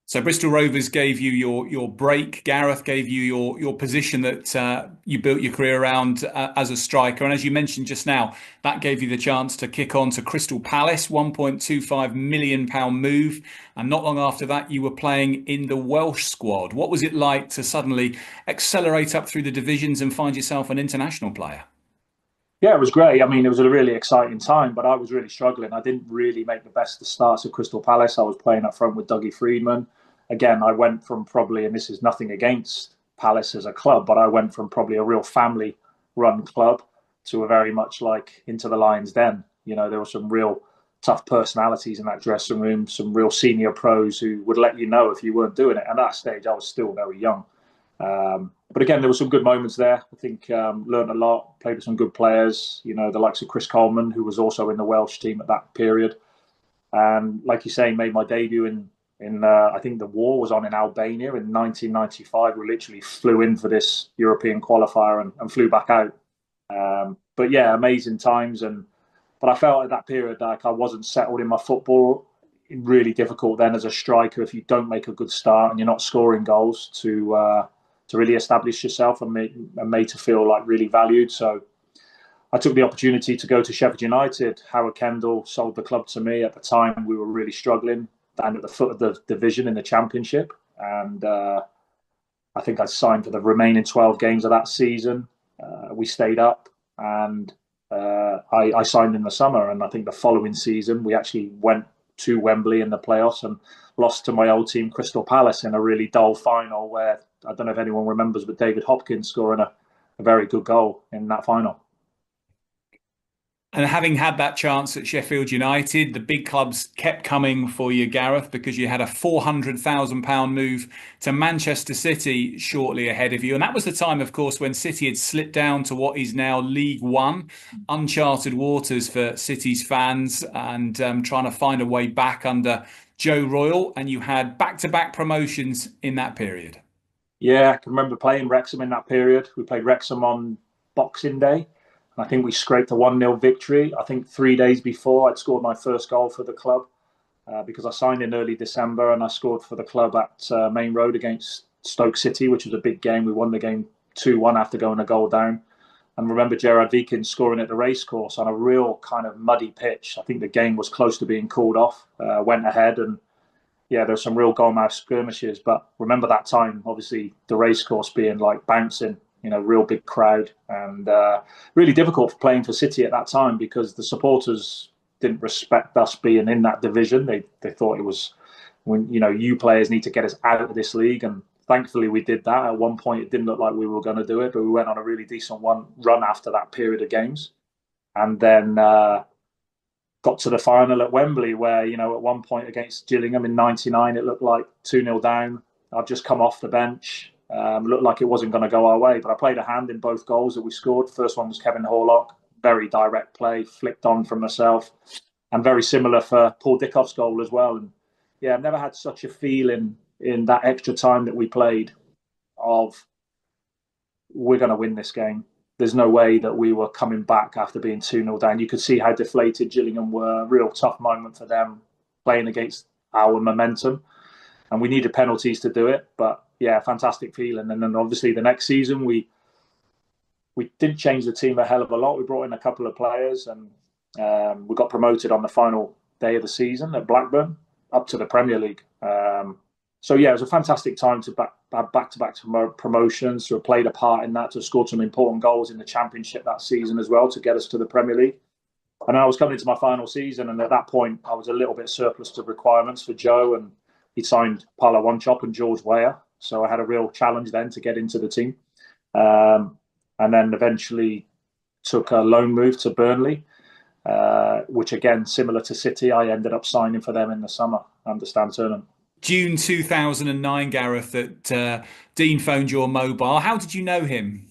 So Bristol Rovers gave you your break. Gareth gave you your position that you built your career around as a striker. And as you mentioned just now, that gave you the chance to kick on to Crystal Palace, £1.25 million move. And not long after that, you were playing in the Welsh squad. What was it like to suddenly accelerate up through the divisions and find yourself an international player? Yeah, it was great. I mean, it was a really exciting time, but I was really struggling. I didn't really make the best of starts at Crystal Palace. I was playing up front with Dougie Freedman. Again, I went from probably, and this is nothing against Palace as a club, but I went from probably a real family-run club to a very much like Into the Lion's Den. There were some real tough personalities in that dressing room, some real senior pros who would let you know if you weren't doing it. And at that stage, I was still very young. But again, there were some good moments there. I think learned a lot, played with some good players, the likes of Chris Coleman, who was also in the Welsh team at that period. And like you say, made my debut in I think the war was on in Albania in 1995. We literally flew in for this European qualifier and flew back out. But yeah, amazing times. But I felt at that period like I wasn't settled in my football. Really difficult then as a striker if you don't make a good start and you're not scoring goals to really establish yourself and made to feel like really valued. So I took the opportunity to go to Sheffield United. Howard Kendall sold the club to me. At the time, we were really struggling down at the foot of the division in the Championship. And I think I signed for the remaining 12 games of that season. We stayed up and I signed in the summer. And I think the following season, we actually went to Wembley in the playoffs and lost to my old team, Crystal Palace, in a really dull final where, I don't know if anyone remembers, but David Hopkins scoring a very good goal in that final. And having had that chance at Sheffield United, the big clubs kept coming for you, Gareth, because you had a £400,000 move to Manchester City shortly ahead of you. And that was the time, of course, when City had slipped down to what is now League One, uncharted waters for City's fans, and trying to find a way back under Joe Royle. And you had back-to-back promotions in that period. Yeah, I can remember playing Wrexham in that period. We played Wrexham on Boxing Day. I think we scraped a 1-0 victory. I think 3 days before I'd scored my first goal for the club because I signed in early December and I scored for the club at Main Road against Stoke City, which was a big game. We won the game 2-1 after going a goal down. And remember Gerard Vikins scoring at the racecourse on a real kind of muddy pitch. I think the game was close to being called off, went ahead, and yeah, there were some real goalmouth skirmishes. But remember that time, obviously the racecourse being like bouncing, real big crowd, and really difficult for playing for City at that time because the supporters didn't respect us being in that division. They thought it was when, you players need to get us out of this league. And thankfully we did that. At one point it didn't look like we were going to do it, but we went on a really decent run after that period of games. And then got to the final at Wembley where, at one point against Gillingham in 99, it looked like 2-0 down. I'd just come off the bench. Looked like it wasn't going to go our way, but I played a hand in both goals that we scored. First one was Kevin Horlock, very direct play, flicked on from myself, and very similar for Paul Dickoff's goal as well. And yeah, I've never had such a feeling in that extra time that we played of we're going to win this game. There's no way that we were coming back after being 2-0 down. You could see how deflated Gillingham were. Real tough moment for them playing against our momentum, and we needed penalties to do it, but yeah, fantastic feeling. And then obviously the next season we didn't change the team a hell of a lot. We brought in a couple of players and we got promoted on the final day of the season at Blackburn up to the Premier League. So yeah, it was a fantastic time to have back-to-back promotions, to have played a part in that, to have scored some important goals in the Championship that season as well to get us to the Premier League. And I was coming into my final season, and at that point I was a little bit surplus to requirements for Joe, and he signed Paulo Wanchop and George Weah. So I had a real challenge then to get into the team. And then eventually took a loan move to Burnley, which again, similar to City, I ended up signing for them in the summer under Stan Turnham. June 2009, Gareth, that Dean phoned your mobile. How did you know him?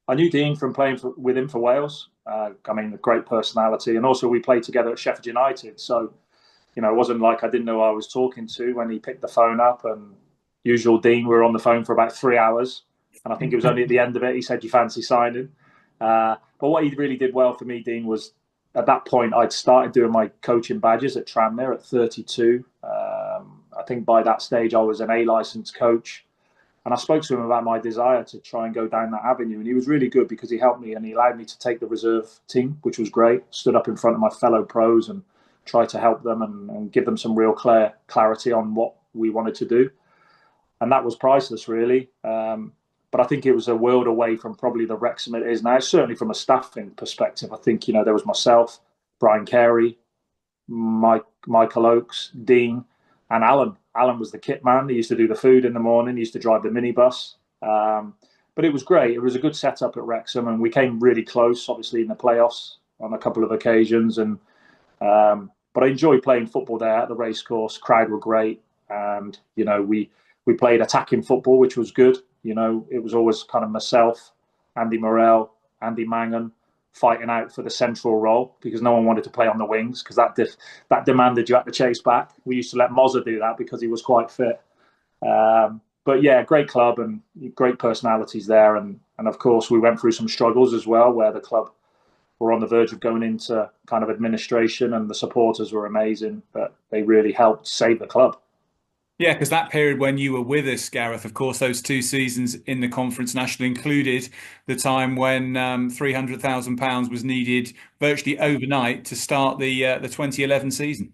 I knew Dean from playing with him for Wales. A great personality. And also we played together at Sheffield United. So, it wasn't like I didn't know who I was talking to when he picked the phone up. And usual Dean, we were on the phone for about 3 hours. And I think it was only at the end of it, he said, "You fancy signing?" But what he really did well for me, Dean, was at that point, I'd started doing my coaching badges at Tranmere at 32. I think by that stage, I was an A-licensed coach. And I spoke to him about my desire to try and go down that avenue. And he was really good because he helped me and he allowed me to take the reserve team, which was great. Stood up in front of my fellow pros and tried to help them and give them some real clarity on what we wanted to do. And that was priceless, really. But I think it was a world away from probably the Wrexham it is now, certainly from a staffing perspective. I think, there was myself, Brian Carey, Michael Oakes, Dean, and Alan. Alan was the kit man. He used to do the food in the morning. He used to drive the minibus. But it was great. It was a good setup at Wrexham, and we came really close, obviously, in the playoffs on a couple of occasions. And but I enjoyed playing football there at the racecourse. Crowd were great. And, we played attacking football, which was good. It was always kind of myself, Andy Morrell, Andy Mangan, fighting out for the central role because no one wanted to play on the wings because that demanded you had to chase back. We used to let Mozza do that because he was quite fit. But yeah, great club and great personalities there. And of course, we went through some struggles as well where the club were on the verge of going into kind of administration, and the supporters were amazing, but they really helped save the club. Yeah, because that period when you were with us, Gareth, of course, those 2 seasons in the Conference National included the time when £300,000 was needed virtually overnight to start the 2011 season.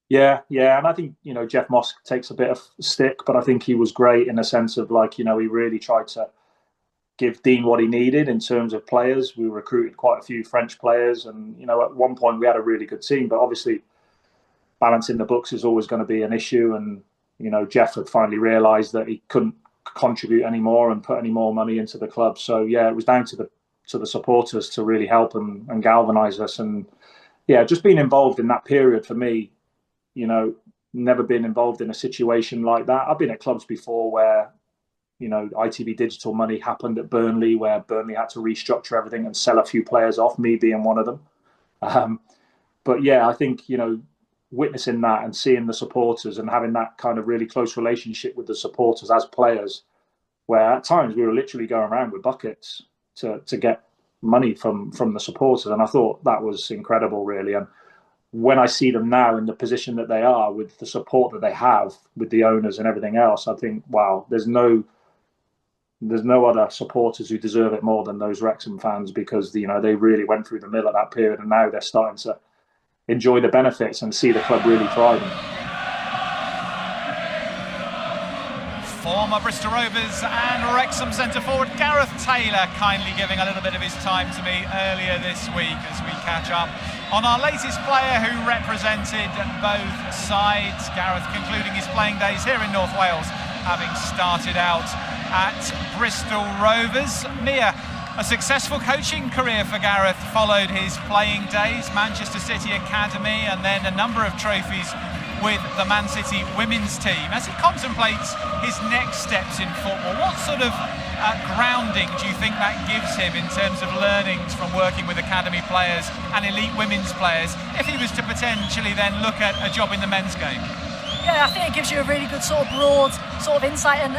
Yeah, and I think, Jeff Moss takes a bit of stick, but I think he was great in a sense of he really tried to give Dean what he needed in terms of players. We recruited quite a few French players, and at one point we had a really good team, but obviously balancing the books is always going to be an issue. And Jeff had finally realised that he couldn't contribute anymore and put any more money into the club. So yeah, it was down to the supporters to really help and galvanise us. And yeah, just being involved in that period for me, never been involved in a situation like that. I've been at clubs before where ITV Digital money happened at Burnley, where Burnley had to restructure everything and sell a few players off, me being one of them. But yeah, I think, witnessing that and seeing the supporters and having that kind of really close relationship with the supporters as players, where at times we were literally going around with buckets to get money from the supporters. And I thought that was incredible, really. And when I see them now in the position that they are, with the support that they have with the owners and everything else, I think, wow, there's no other supporters who deserve it more than those Wrexham fans, because they really went through the mill at that period, and now they're starting to enjoy the benefits and see the club really thriving. Former Bristol Rovers and Wrexham centre forward Gareth Taylor kindly giving a little bit of his time to me earlier this week as we catch up on our latest player who represented both sides. Gareth concluding his playing days here in North Wales, having started out at Bristol Rovers. Mia, a successful coaching career for Gareth followed his playing days, Manchester City Academy, and then a number of trophies with the Man City women's team. As he contemplates his next steps in football, what sort of grounding do you think that gives him in terms of learnings from working with academy players and elite women's players, if he was to potentially then look at a job in the men's game? Yeah, I think it gives you a really good sort of broad sort of insight and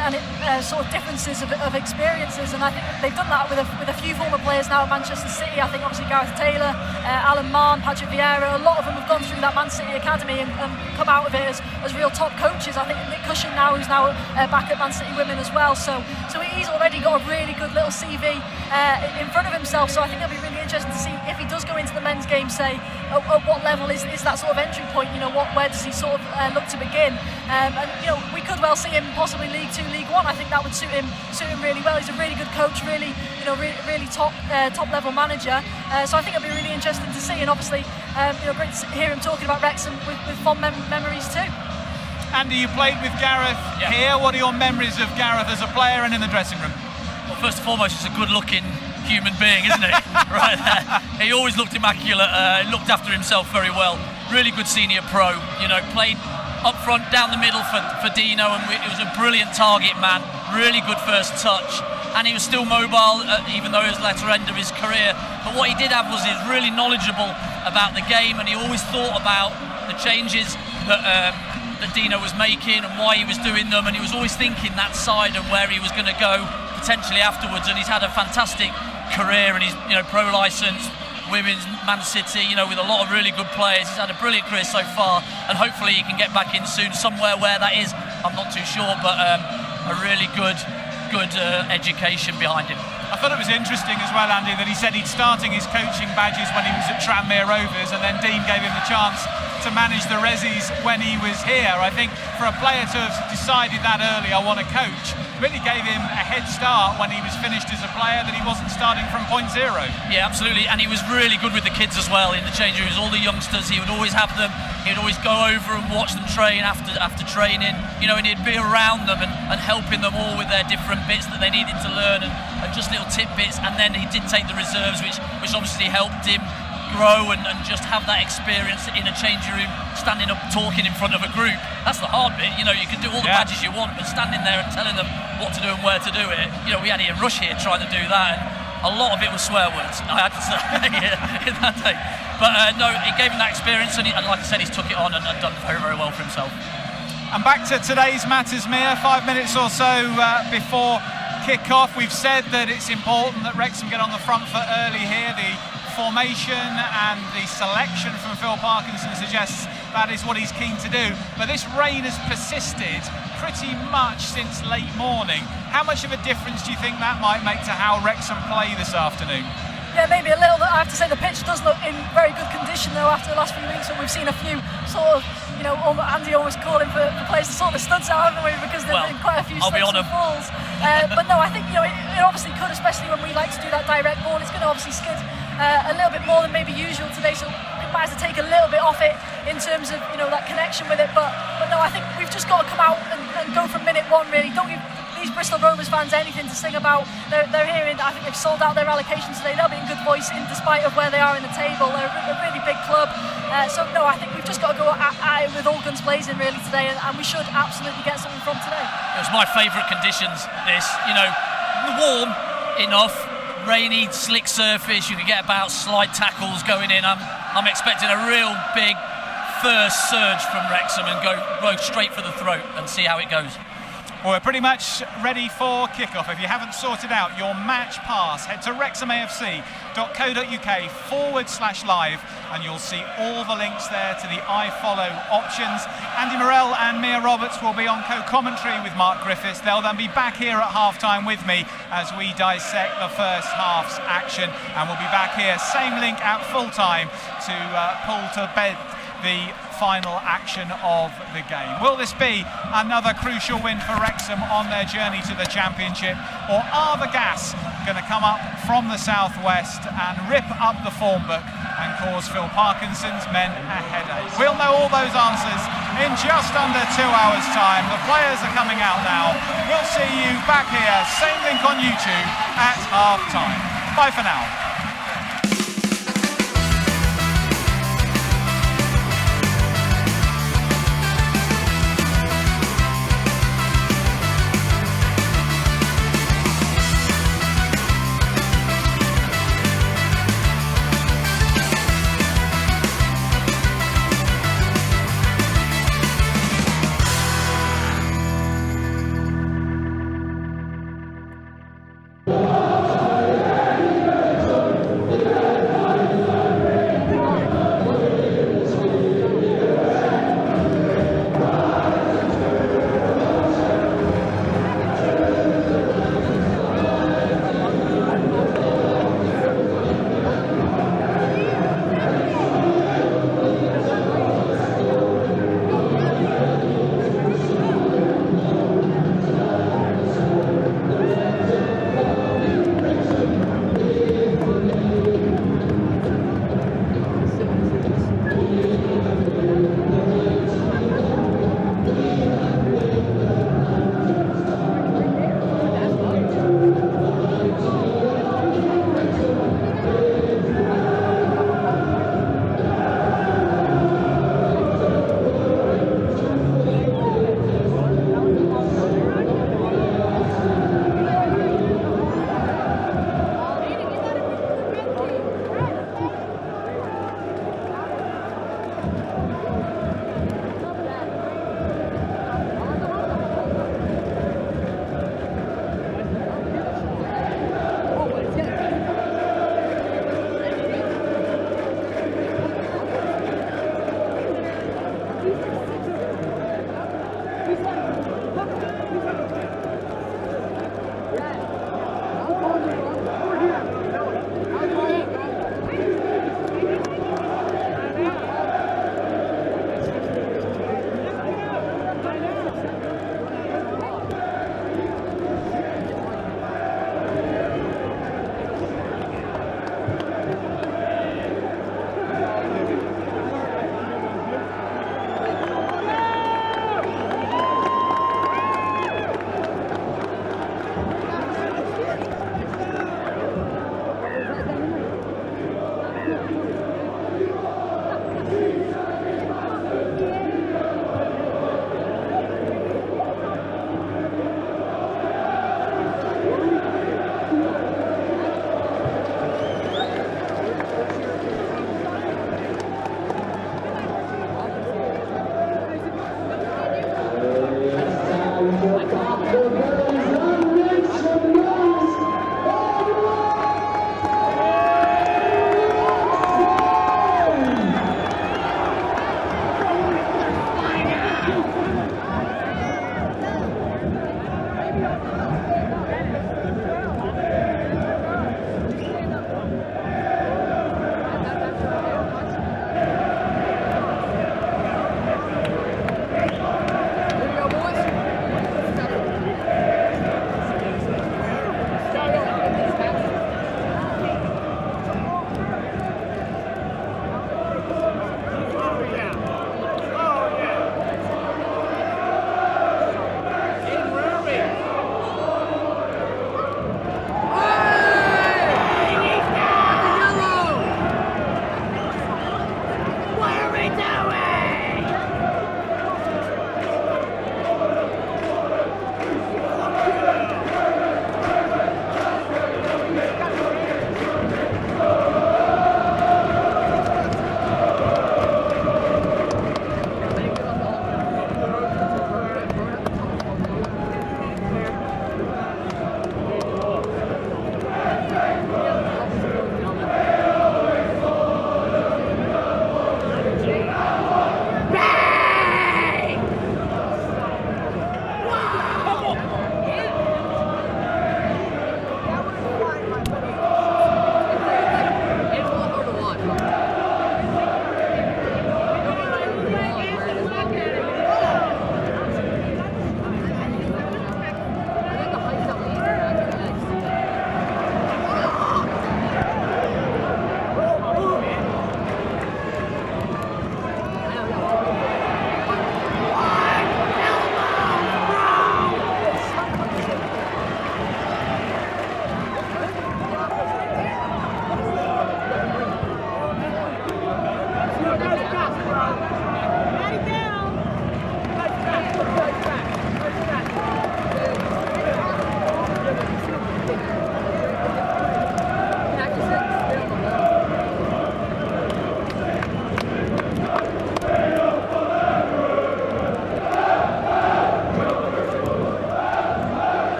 sort of differences of experiences, and I think they've done that with a few former players now at Manchester City. I think obviously Gareth Taylor, Alan Marn, Patrick Vieira, a lot of them have gone through that Man City Academy and come out of it as real top coaches. I think Nick Cushion now, who's now back at Man City Women as well, so he's already got a really good little CV in front of himself. So I think it'll be really interesting to see if he does go into the men's game, say at what level is that sort of entry point, where does he sort of look to begin, and we could well see him possibly League 2, League 1. I think that would suit him really well. He's a really good coach, really really top level manager, so I think it'll be really interesting to see. And obviously great to hear him talking about Wrexham with fond memories too. Andy, you played with Gareth here. What are your memories of Gareth as a player and in the dressing room? Well, first and foremost, he's a good looking human being, isn't he? Right there. He always looked immaculate, looked after himself very well. Really good senior pro, played up front, down the middle for Dino, and it was a brilliant target man, really good first touch, and he was still mobile even though he was latter end of his career. But what he did have was he was really knowledgeable about the game, and he always thought about the changes that Dino was making and why he was doing them, and he was always thinking that side and where he was going to go potentially afterwards. And he's had a fantastic career, and he's pro licensed, women's, Man City, with a lot of really good players. He's had a brilliant career so far, and hopefully he can get back in soon, somewhere where that is, I'm not too sure, but a really good education behind him. I thought it was interesting as well, Andy, that he said he'd starting his coaching badges when he was at Tranmere Rovers, and then Dean gave him the chance to manage the Resis when he was here. I think for a player to have decided that early, I want to coach, really gave him a head start when he was finished as a player, that he wasn't starting from point zero. Yeah, absolutely, and he was really good with the kids as well in the change rooms. All the youngsters, he would always have them, he'd always go over and watch them train after training, and he'd be around them and helping them all with their different bits that they needed to learn, and just little tidbits. And then he did take the reserves, which obviously helped him grow and just have that experience in a changing room, standing up talking in front of a group. That's the hard bit. You can do all the badges you want, but standing there and telling them what to do and where to do it. We had Ian Rush here trying to do that, and a lot of it was swear words, I had to say, in that day. But no, it gave him that experience, and like I said, he's took it on and done very, very well for himself. And back to today's matters, Mia. 5 minutes or so before kick-off, we've said that it's important that Wrexham get on the front foot early here. The formation and the selection from Phil Parkinson suggests that is what he's keen to do. But this rain has persisted pretty much since late morning. How much of a difference do you think that might make to how Wrexham play this afternoon? Yeah, maybe a little bit. I have to say the pitch does look in very good condition though after the last few weeks, and we've seen a few sort of, you know, Andy always calling for players to sort the studs out, haven't we? Because there's been quite a few slips and falls. But no, I think, you know, it obviously could, especially when we like to do that direct ball. It's going to obviously skid a little bit more than maybe usual today, so we might have to take a little bit off it in terms of, you know, that connection with it. But no, I think we've just got to come out and go from minute one, really. Don't give these Bristol Rovers fans anything to sing about. They're here in, I think they've sold out their allocation today. They'll be in good voice in despite of where they are in the table. They're a really big club. So no, I think we've just got to go at it with all guns blazing really today, and we should absolutely get something from today. It was my favourite conditions, this, you know, warm enough, rainy, slick surface, you can get about slide tackles going in. I'm expecting a real big first surge from Wrexham and go straight for the throat and see how it goes. Well, we're pretty much ready for kickoff. If you haven't sorted out your match pass, head to wrexhamafc.co.uk/live and you'll see all the links there to the iFollow options. Andy Morell and Mia Roberts will be on co-commentary with Mark Griffiths. They'll then be back here at half-time with me as we dissect the first half's action, and we'll be back here, same link at full-time to pull to bed the final action of the game. Will this be another crucial win for Wrexham on their journey to the Championship, or are the gas going to come up from the southwest and rip up the form book and cause Phil Parkinson's men a headache? We'll know all those answers in just under 2 hours' time. The players are coming out now. We'll see you back here, same link on YouTube at half-time. Bye for now.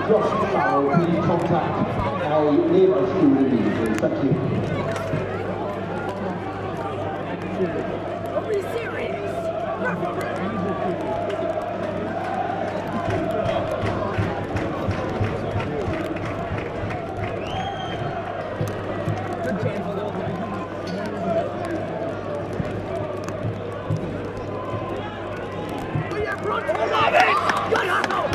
Josh Farrell, please contact our nearby school immediately. Thank you. Are we serious? Good chance. Oh yeah, bro! I love it! Good hustle!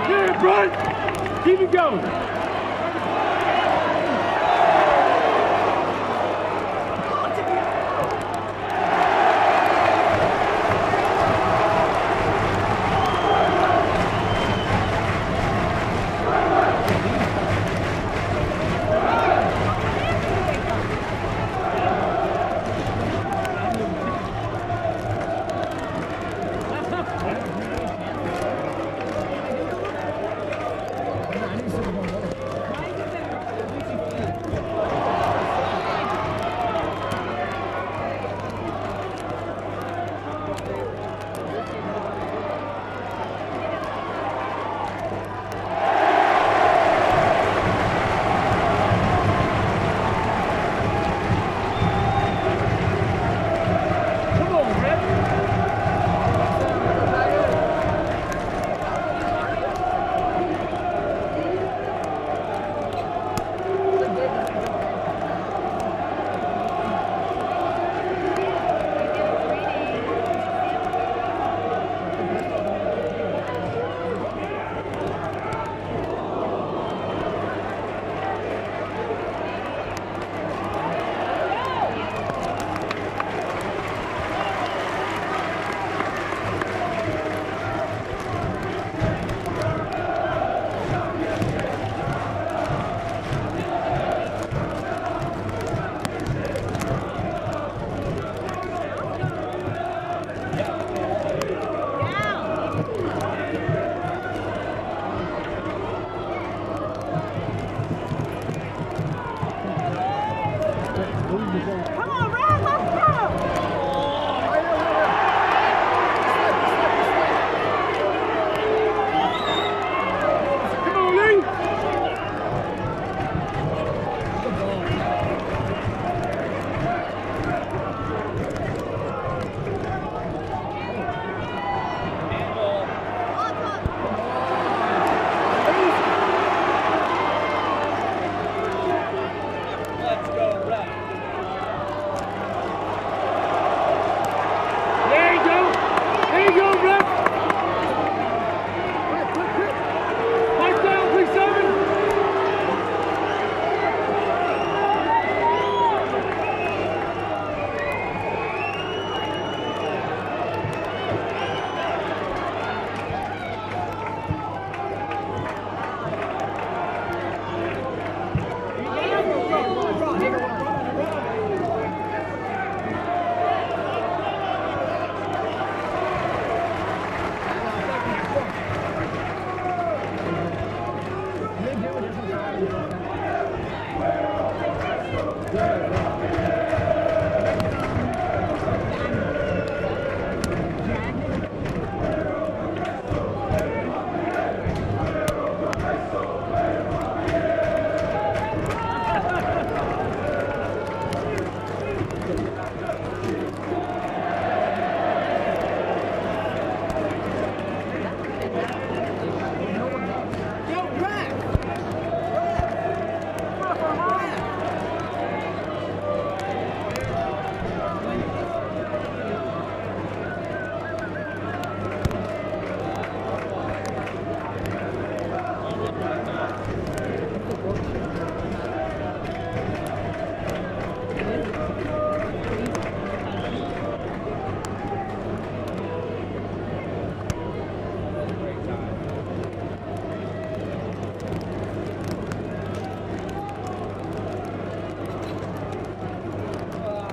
Yeah, Brian. Keep it going.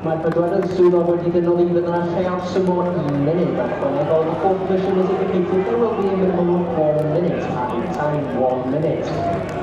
Mae'r bedwaredd swyddog wedi dynol i fydd yna lleol symor 1 munud ychwanegol. The fourth position is indicated there will be a minimum of 4 minutes, added time 1 minute.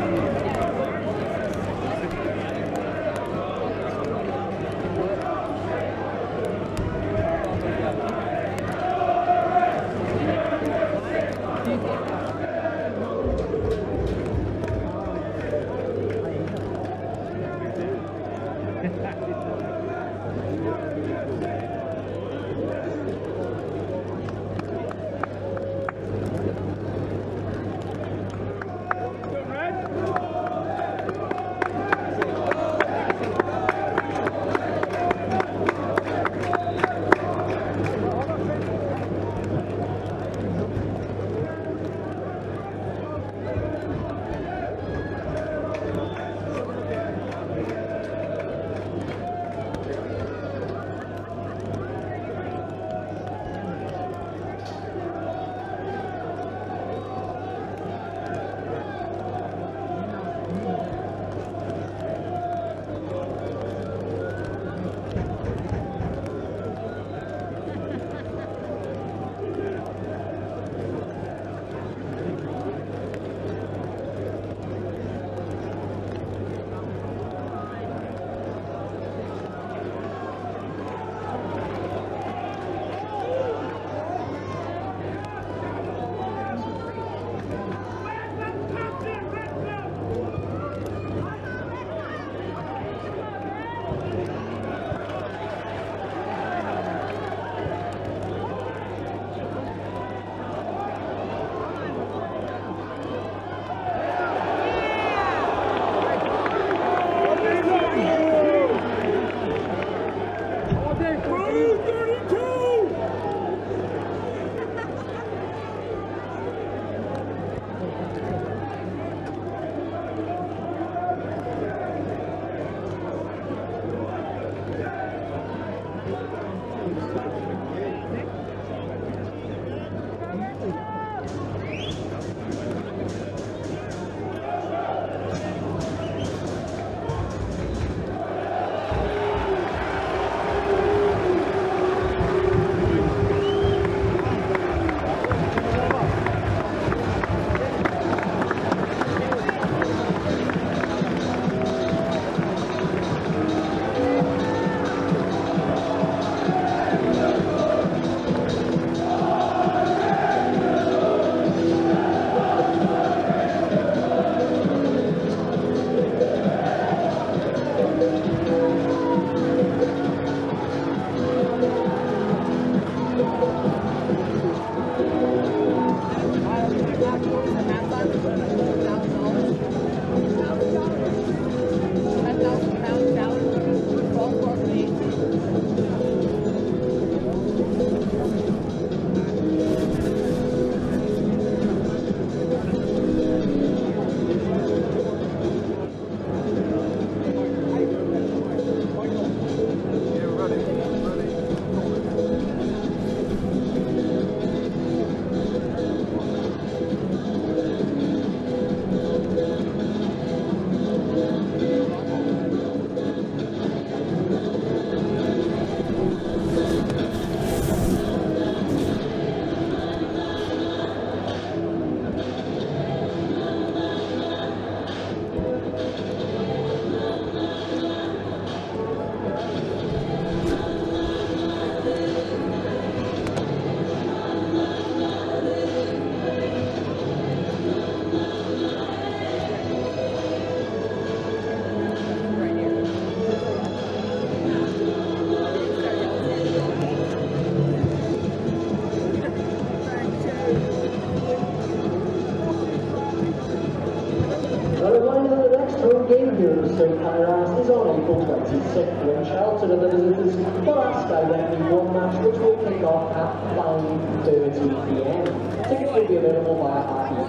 Is on April 26th when Charlton are the visitors for MATCHDAY Rugby 1 match, which will kick off at 5:30 p.m. Tickets will be available via iFollow.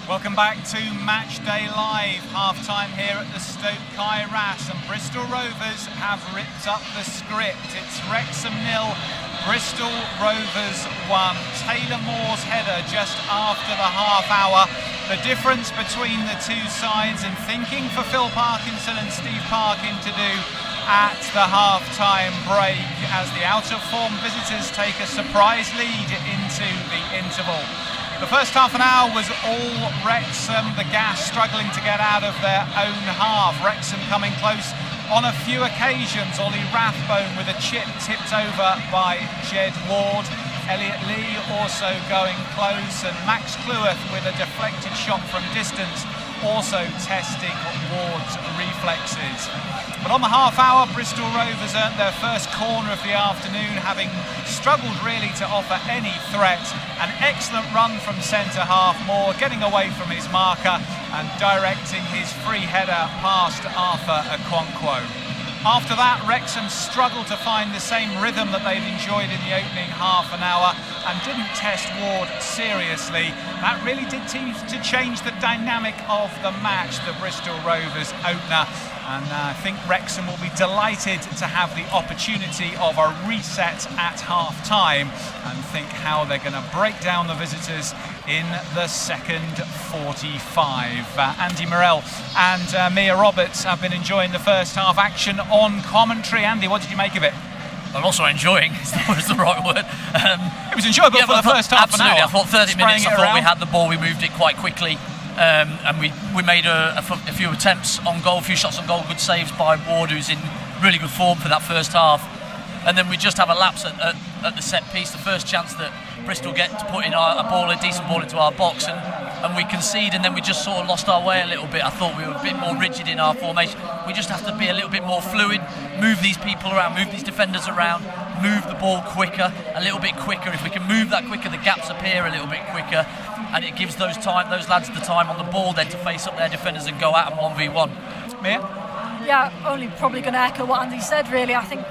Welcome back to Matchday Live, half-time here at the Stoke Kairas, and Bristol Rovers have ripped up the script. It's Wrexham 0, Bristol Rovers 1. Taylor Moore's header just after the half hour. The difference between the two sides, and thinking for Phil Parkinson and Steve Parkin to do at the half-time break as the out-of-form visitors take a surprise lead into the interval. The first half an hour was all Wrexham, the gas struggling to get out of their own half. Wrexham coming close on a few occasions. Ollie Rathbone with a chip tipped over by Jed Ward. Elliot Lee also going close, and Max Cleworth with a deflected shot from distance, also testing Ward's reflexes. But on the half hour, Bristol Rovers earned their first corner of the afternoon, having struggled really to offer any threat. An excellent run from centre half, Moore getting away from his marker and directing his free header past Arthur Okonkwo. After that, Wrexham struggled to find the same rhythm that they'd enjoyed in the opening half an hour and didn't test Ward seriously. That really did seem to change the dynamic of the match, the Bristol Rovers opener. And I think Wrexham will be delighted to have the opportunity of a reset at half-time and think how they're going to break down the visitors in the second 45. Andy Morell and Mia Roberts have been enjoying the first half action on commentary. Andy, what did you make of it? I'm also enjoying, is the right word. It was enjoyable for the first half an hour. Absolutely, I thought 30 minutes, I thought we had the ball, we moved it quite quickly. And we made a few attempts on goal, a few shots on goal, good saves by Ward, who's in really good form for that first half. And then we just have a lapse at the set piece, the first chance that Bristol get to put in a decent ball into our box, and we concede, and then we just sort of lost our way a little bit. I thought we were a bit more rigid in our formation. We just have to be a little bit more fluid, move these people around, move these defenders around, move the ball quicker, a little bit quicker. If we can move that quicker, the gaps appear a little bit quicker, and it gives those lads the time on the ball then to face up their defenders and go at them 1v1. Mia? Yeah, only probably going to echo what Andy said, really. I think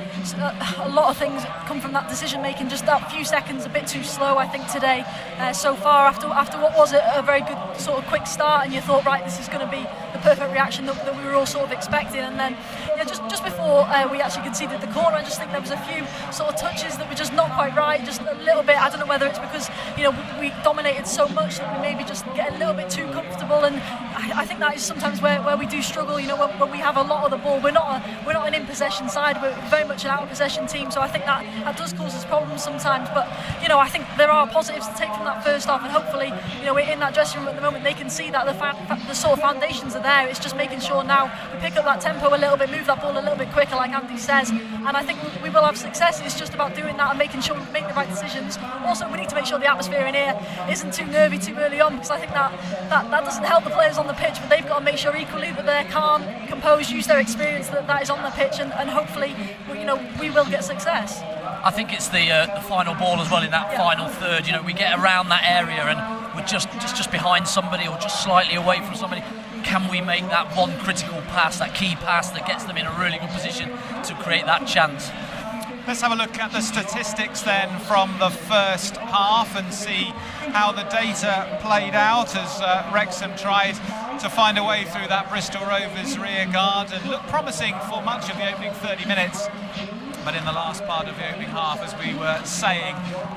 a lot of things come from that decision making, just that few seconds a bit too slow, I think, today. So far, after what was a very good sort of quick start, and you thought, right, this is going to be the perfect reaction that we were all sort of expecting. And then just before we actually conceded the corner, I just think there was a few sort of touches that were just not quite right, just a little bit. I don't know whether it's because we dominated so much that we maybe just get a little bit too comfortable, and I think that is sometimes where we do struggle. When we have a lot of the ball, we're not an in possession side, we're very much an out of possession team, so I think that does cause us problems sometimes. But I think there are positives to take from that first half, and hopefully we're in that dressing room at the moment, they can see that the sort of foundations are there. It's just making sure now we pick up that tempo a little bit, move that ball a little bit quicker, like Andy says, and I think we will have success. It's just about doing that and making sure we make the right decisions. Also, we need to make sure the atmosphere in here isn't too nervy too early on, because I think that doesn't help the players on the pitch, but they've got to make sure equally that they're calm, composed, use their experience that is on the pitch, and hopefully we will get success. I think it's the final ball as well in that final third. We get around that area and we're just behind somebody or just slightly away from somebody. Can we make that one critical pass, that key pass that gets them in a really good position to create that chance? Let's have a look at the statistics then from the first half and see how the data played out as Wrexham tried to find a way through that Bristol Rovers rear guard and looked promising for much of the opening 30 minutes. But in the last part of the opening half, as we were saying,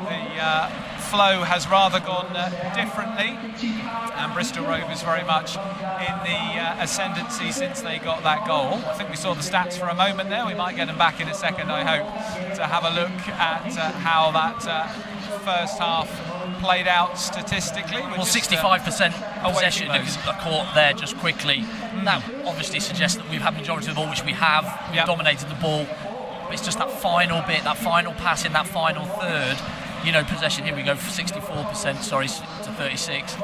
the flow has rather gone differently, and Bristol Rovers very much in the ascendancy since they got that goal. I think we saw the stats for a moment there. We might get them back in a second, I hope, to have a look at how that first half played out statistically. Well, 65% possession, caught there just quickly. That obviously suggests that we've had majority of the ball, which we have. We've dominated the ball. It's just that final bit, that final pass in that final third. Possession here we go for 64%, sorry, to 36.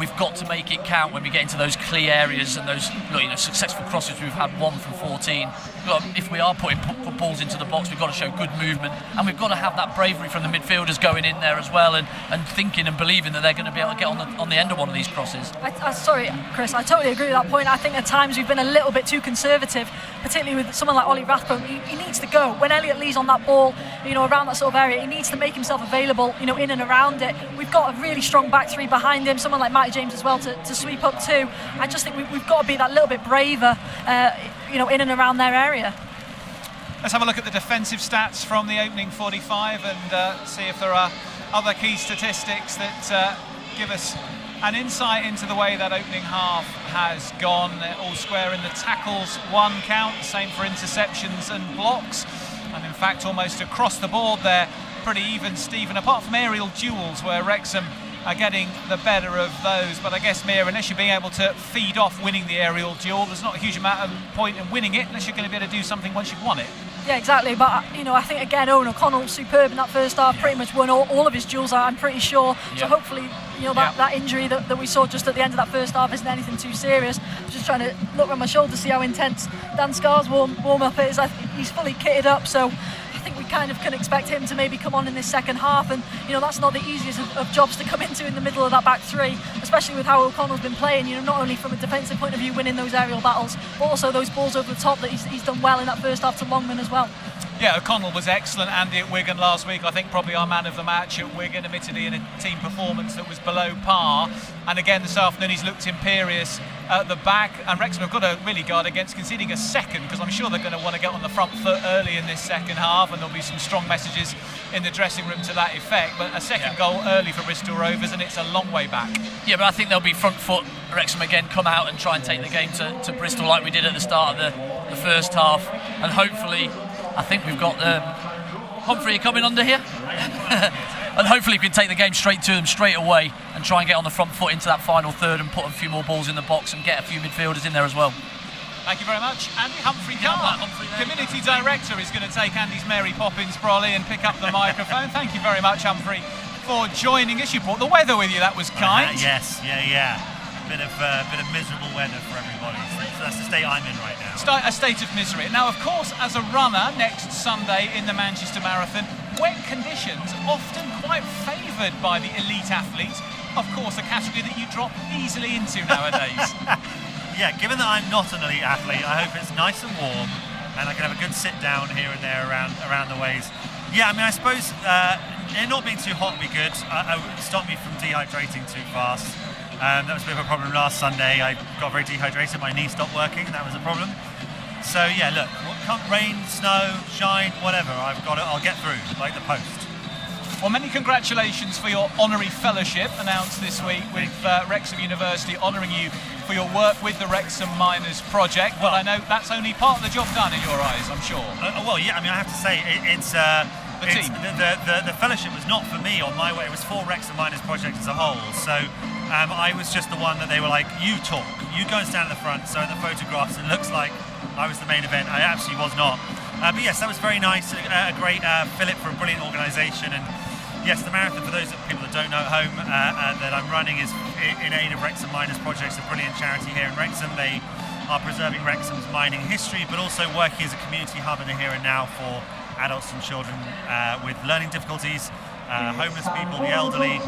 We've got to make it count when we get into those clear areas and those successful crosses. We've had 1 from 14. If we are putting balls into the box, we've got to show good movement, and we've got to have that bravery from the midfielders going in there as well, and thinking and believing that they're going to be able to get on the end of one of these crosses. Sorry, Chris, I totally agree with that point. I think at times we've been a little bit too conservative, particularly with someone like Ollie Rathbone. He needs to go. When Elliot Lee's on that ball, around that sort of area, he needs to make himself available, in and around it. We've got a really strong back three behind him, someone like Matty James as well to sweep up too. I just think we've got to be that little bit braver, in and around their area. Let's have a look at the defensive stats from the opening 45 and see if there are other key statistics that give us an insight into the way that opening half has gone. They're all square in the tackles, 1 count, same for interceptions and blocks, and in fact almost across the board they're pretty even, Stephen, apart from aerial duels where Wrexham are getting the better of those. But I guess, Mia, unless you're being able to feed off winning the aerial duel, there's not a huge amount of point in winning it unless you're going to be able to do something once you've won it. Yeah, exactly. But I think again, Owen O'Connell was superb in that first half. Pretty much won all of his duels, I'm pretty sure. So hopefully, that injury that we saw just at the end of that first half isn't anything too serious. I'm just trying to look around my shoulder to see how intense Dan Scarr's warm up is. I think he's fully kitted up, so I think we kind of can expect him to maybe come on in this second half, and that's not the easiest of jobs to come into in the middle of that back three, especially with how O'Connell's been playing, not only from a defensive point of view winning those aerial battles, but also those balls over the top that he's done well in that first half to Longman as well. Yeah, O'Connell was excellent, Andy, at Wigan last week. I think probably our man of the match at Wigan, admittedly in a team performance that was below par. And again this afternoon he's looked imperious at the back, and Wrexham have got to really guard against conceding a second, because I'm sure they're going to want to get on the front foot early in this second half, and there'll be some strong messages in the dressing room to that effect. But a second goal early for Bristol Rovers, and it's a long way back. Yeah, but I think they'll be front foot. Wrexham again come out and try and take the game to Bristol like we did at the start of the first half, and hopefully I think we've got Humphrey coming under here. And hopefully we can take the game straight to them straight away and try and get on the front foot into that final third and put a few more balls in the box and get a few midfielders in there as well. Thank you very much. Andy Humphrey Carr, Community Director, is going to take Andy's Mary Poppins brolly and pick up the microphone. Thank you very much, Humphrey, for joining us. You brought the weather with you, that was kind. Yes, yeah. Bit of miserable weather for everybody. So that's the state I'm in right now. A state of misery. Now, of course, as a runner next Sunday in the Manchester Marathon, wet conditions often quite favoured by the elite athletes. Of course, a category that you drop easily into nowadays. Yeah, given that I'm not an elite athlete, I hope it's nice and warm and I can have a good sit down here and there around the ways. Yeah, I mean, I suppose it not being too hot would be good. It would stop me from dehydrating too fast. That was a bit of a problem last Sunday. I got very dehydrated, my knee stopped working, that was a problem. So yeah, look, come rain, snow, shine, whatever, I'll get through, like the post. Well, many congratulations for your honorary fellowship announced this week with Wrexham University, honouring you for your work with the Wrexham Miners project. But I know that's only part of the job done in your eyes, I'm sure. Well, yeah, I mean, I have to say, the fellowship was not for me on my way, it was for Wrexham Miners project as a whole. So I was just the one that they were like, you talk, you go and stand at the front. So in the photographs, it looks like I was the main event. I absolutely was not. But yes, that was very nice, a great fillip for a brilliant organisation. And yes, the marathon, for those people that don't know at home, that I'm running is in aid of Wrexham Miners Project, a brilliant charity here in Wrexham. They are preserving Wrexham's mining history, but also working as a community hub in the here and now for adults and children with learning difficulties, homeless people, the elderly.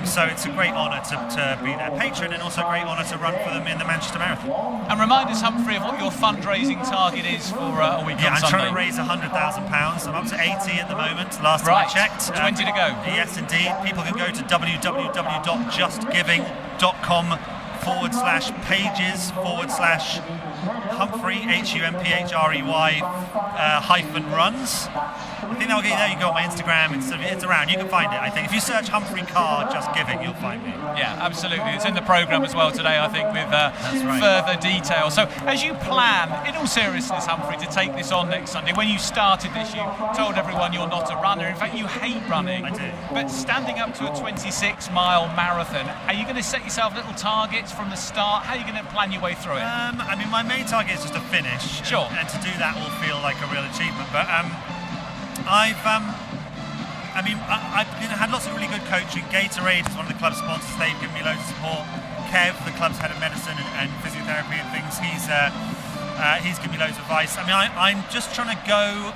So it's a great honour to be their patron, and also a great honour to run for them in the Manchester Marathon. And remind us, Humphrey, of what your fundraising target is for a week on Sunday. I'm trying to raise £100,000. I'm up to 80 at the moment, last time I checked. 20 to go. Yes, indeed. People can go to www.justgiving.com/pages/Humphrey, HUMPHREY -runs. I think that will get you there. You go on my Instagram, it's around, you can find it. I think if you search Humphrey Carr Just Giving, you'll find me. Yeah, absolutely. It's in the programme as well today, I think, with further detail. So as you plan, in all seriousness, Humphrey, to take this on next Sunday, when you started this, you told everyone you're not a runner. In fact, you hate running. I do. But standing up to a 26-mile marathon, are you going to set yourself little targets from the start? How are you going to plan your way through it? I mean, my main target is just to finish. Sure. And to do that will feel like a real achievement. But I've had lots of really good coaching. Gatorade is one of the club's sponsors. They've given me loads of support. Kev, the club's head of medicine and physiotherapy and things, he's given me loads of advice. I mean, I'm just trying to go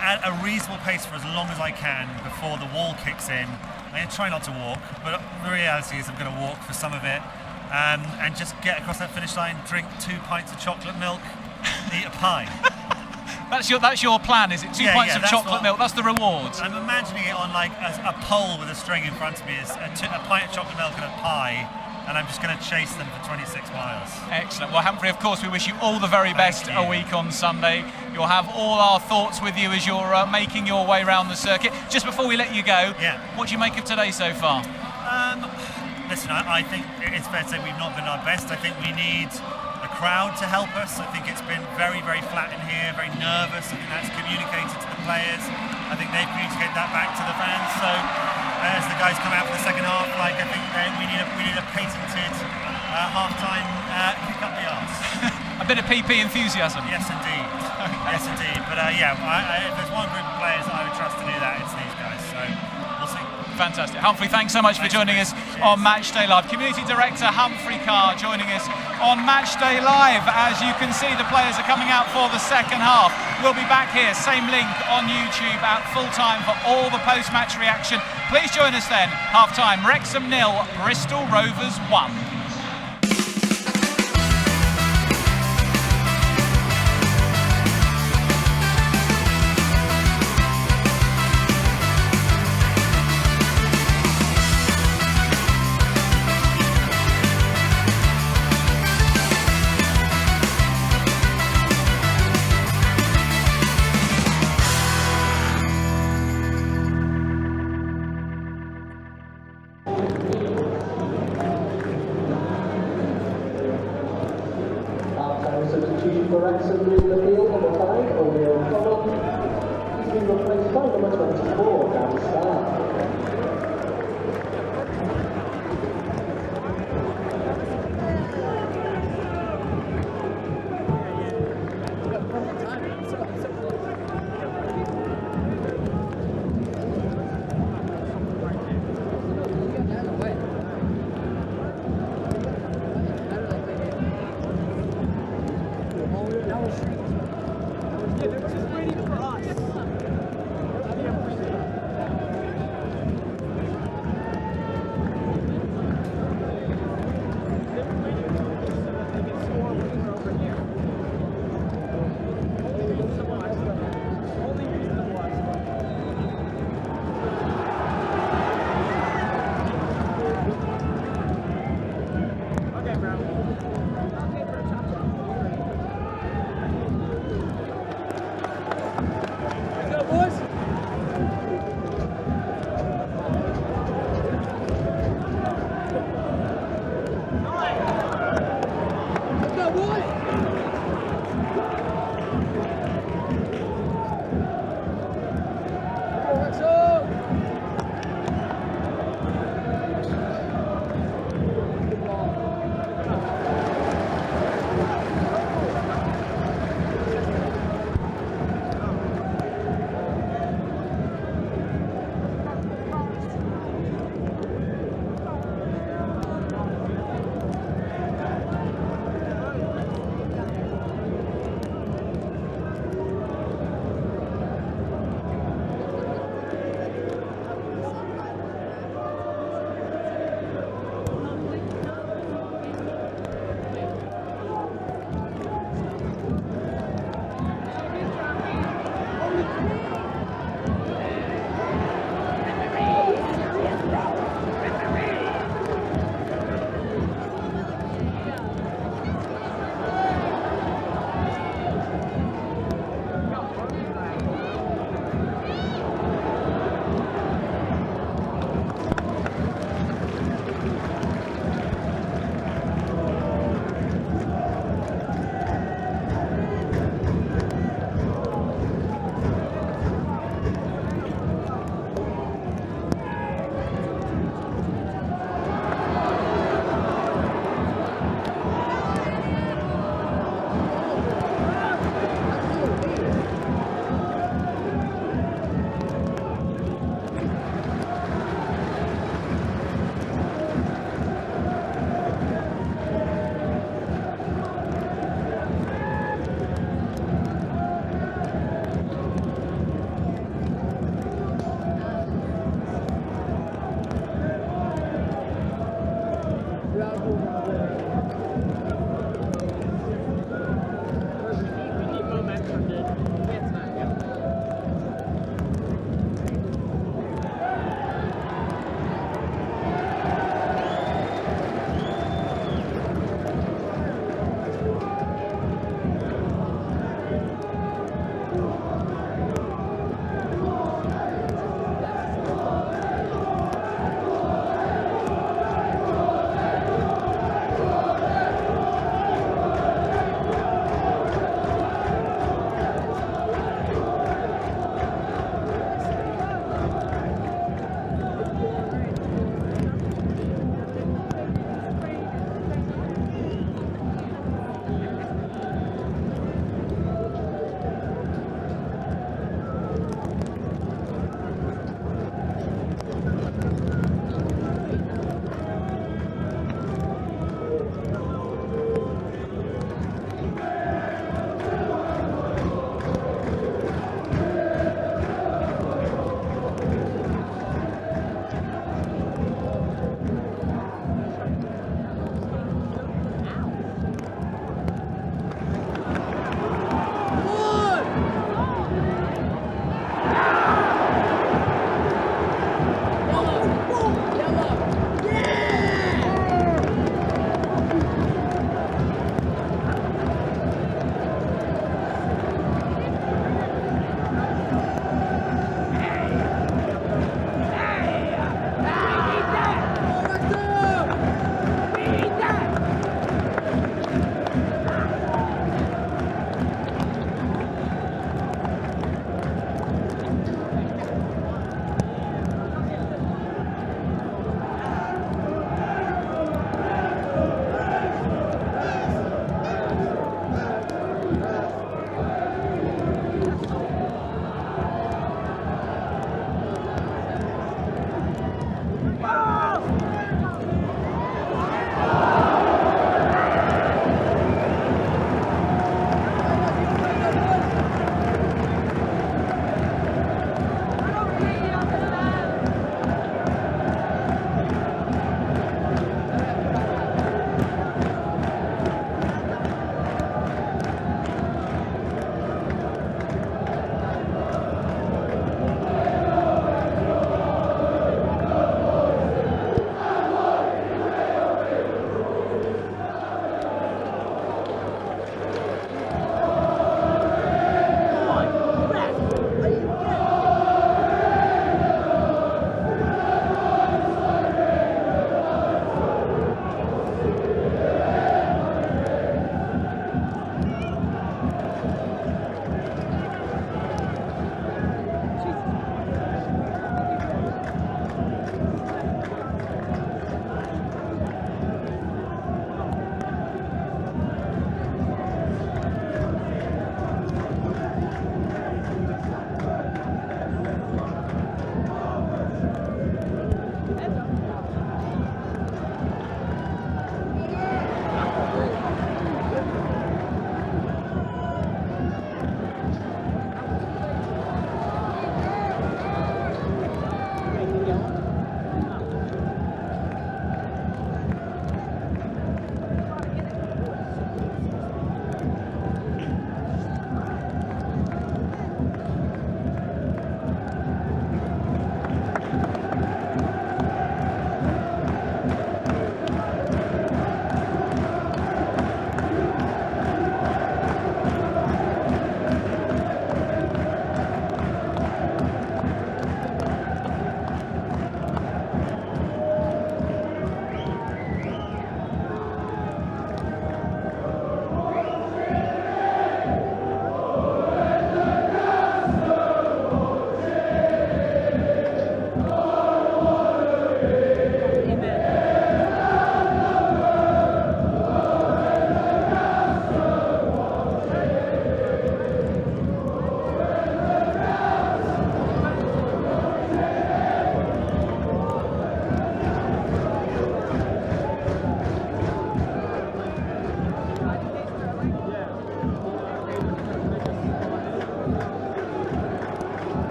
at a reasonable pace for as long as I can before the wall kicks in. I'm going to try not to walk, but the reality is I'm going to walk for some of it, and just get across that finish line, drink 2 pints of chocolate milk, eat a pie. That's your plan, is it? 2 pints of chocolate milk, that's the reward. I'm imagining it on like a pole with a string in front of me, is a pint of chocolate milk and a pie, and I'm just going to chase them for 26 miles. Excellent. Well, Humphrey, of course, we wish you all the very best a week on Sunday. You'll have all our thoughts with you as you're making your way around the circuit. Just before we let you go, what do you make of today so far? Listen, I think it's fair to say we've not been our best. I think we need the crowd to help us. I think it's been very, very flat in here, very nervous. I think that's communicated to the players. I think they've communicated that back to the fans. So as the guys come out for the second half, I think we need a patented half-time kick up the arse. A bit of PP enthusiasm. Yes, indeed. Yes, indeed. But if there's one group of players that I would trust to do that, it's these guys. So we'll see. Fantastic. Humphrey, thanks so much for joining us on Matchday Live. Community Director Humphrey Carr joining us on Matchday Live. As you can see, the players are coming out for the second half. We'll be back here, same link on YouTube at full time for all the post-match reaction. Please join us then. Half-time, Wrexham 0, Bristol Rovers 1. Substitution for Wrexham in the field, number 5, O'Neill Connell. He's been replaced by number 24, Gareth Taylor.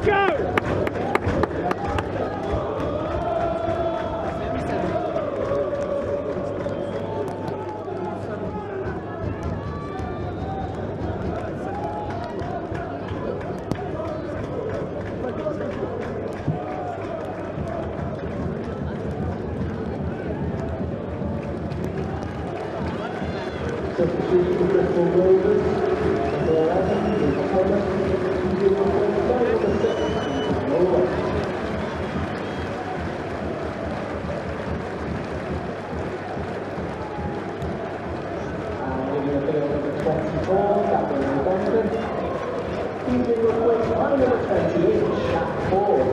Let's go! Substitution for Bristol Rovers, number 11 is Thomas, number 6, Lower. And in the field number 24, Gabriel Bondon. He's been replaced by number 28, Shaq Ford.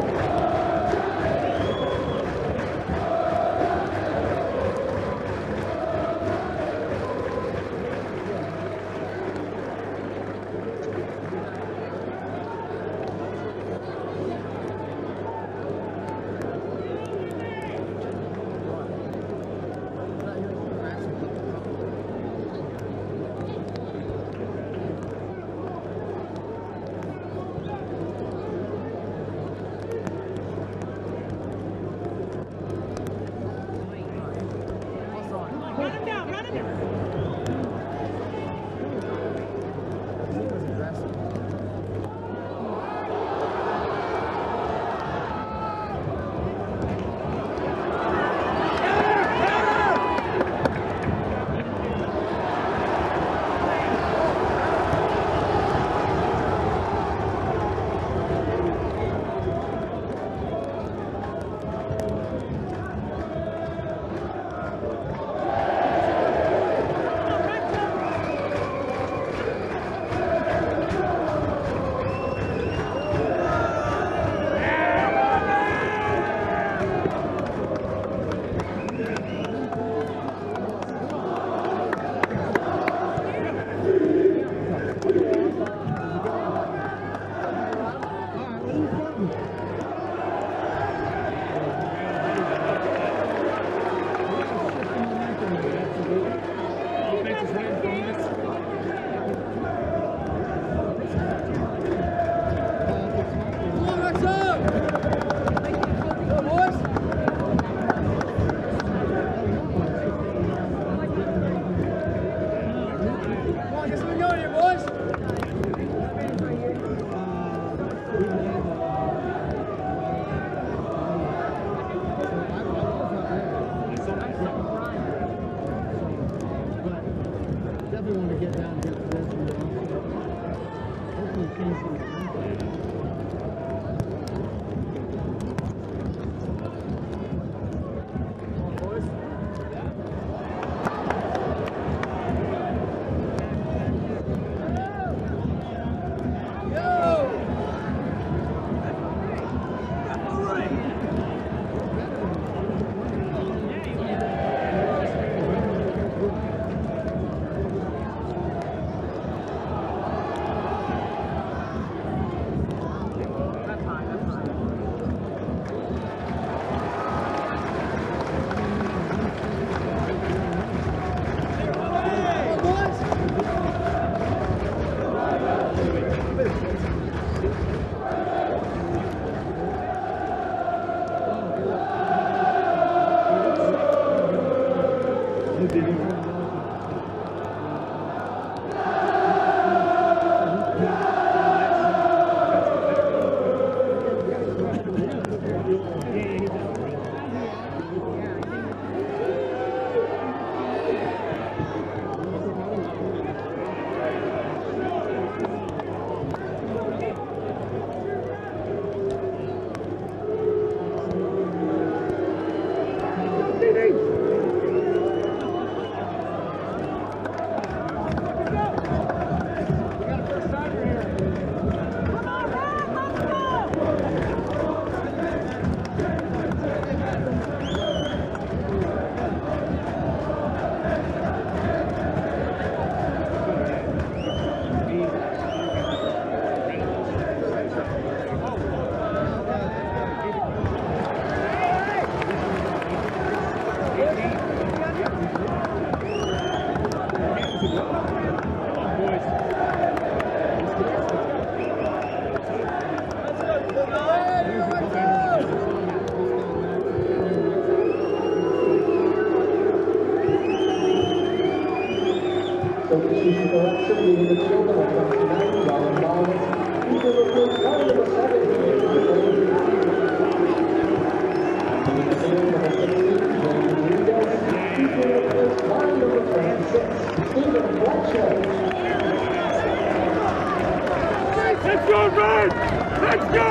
substitution for Wrexham, leaving the field number 29, Ryan Barnett. He's been replaced by number 7, number 16, James Rodriguez. He's been replaced by number 26, Stephen Fletcher. Let's go, man! Let's go!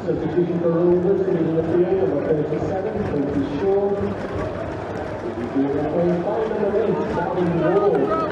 Substitution for Rovers, in the field, number 37, Curtis Shaw. He's being replaced by number 8, Gavin Ward.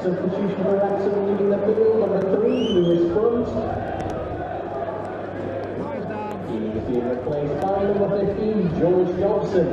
Substitution for Wrexham leaving the field, number 3, Lewis Brunt. He is being replaced by number 15, George Dobson.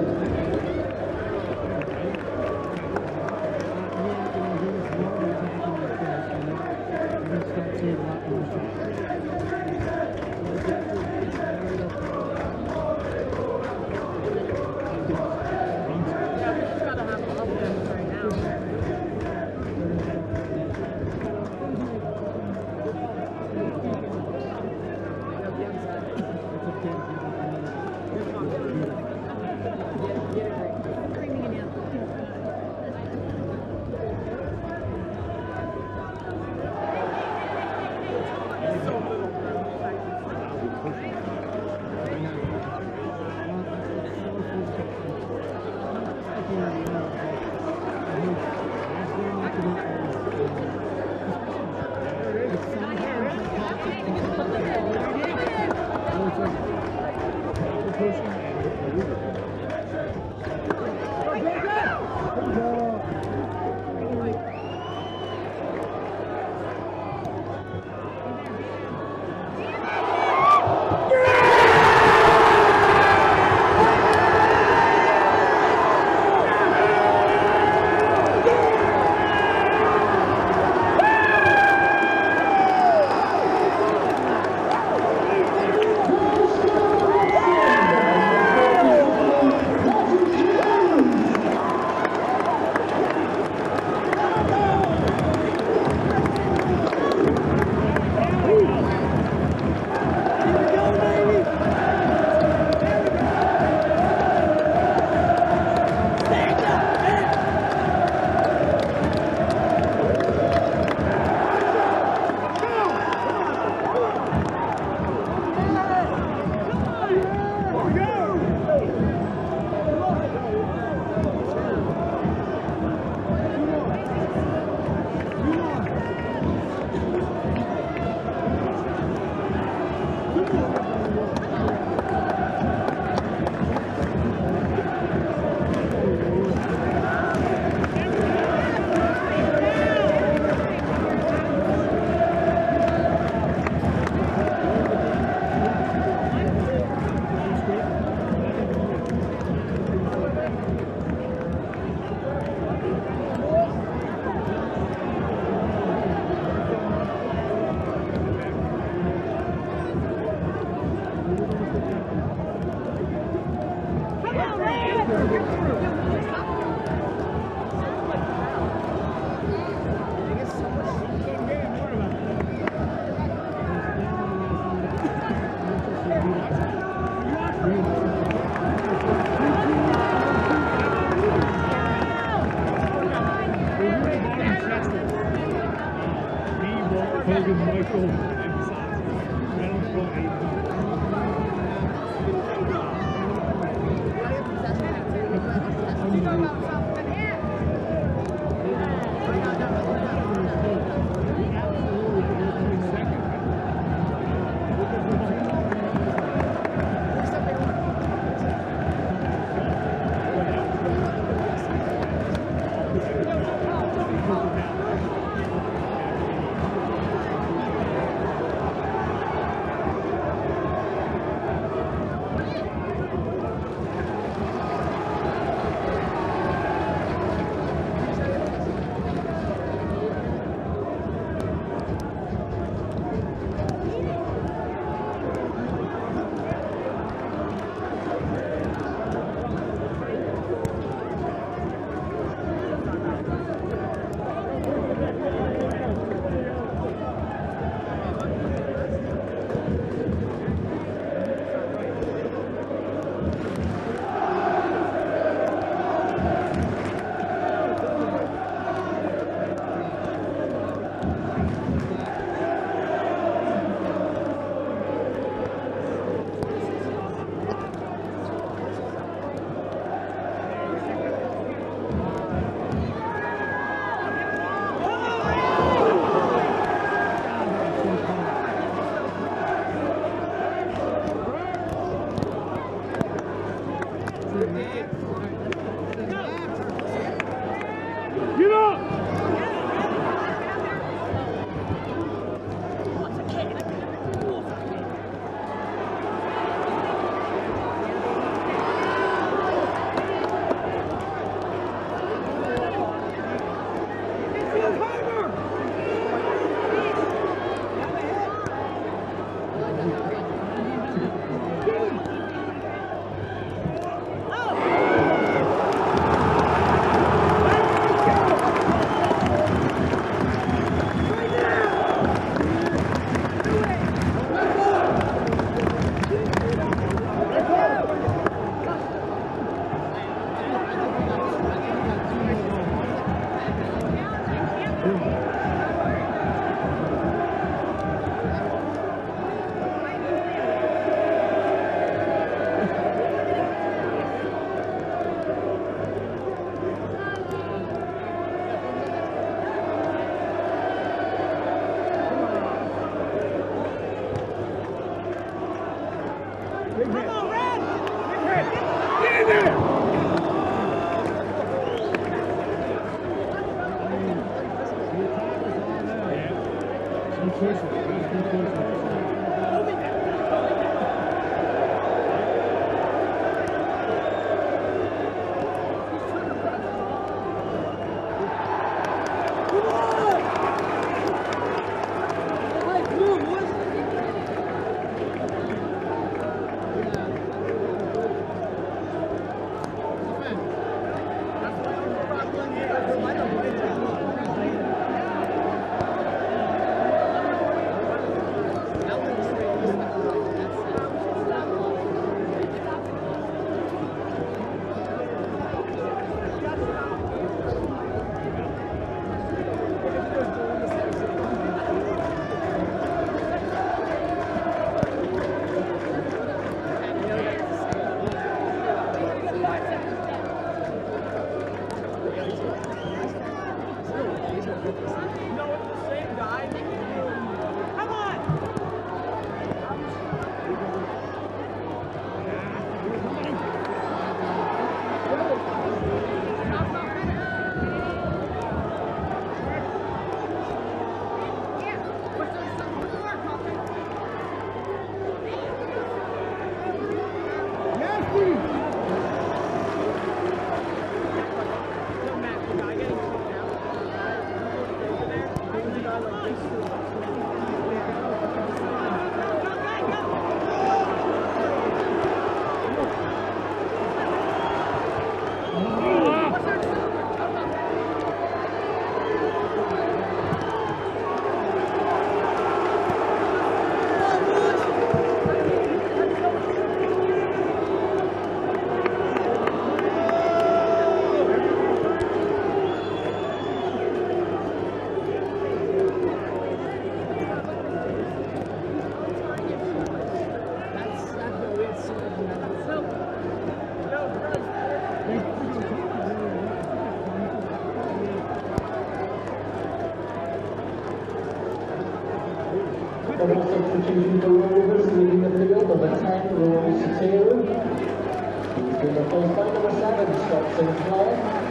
Double substitution for Rovers, leaving the field, number 10, Gareth Taylor. He's been replaced by number 7, Scott Sinclair.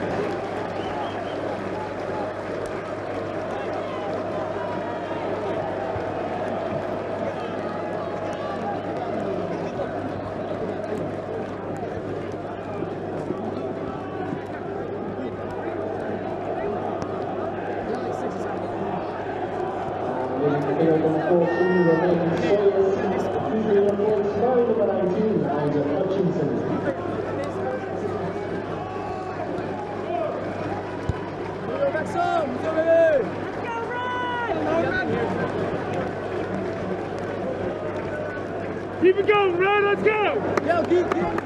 Keep it going, Red, let's go! Yo, keep let's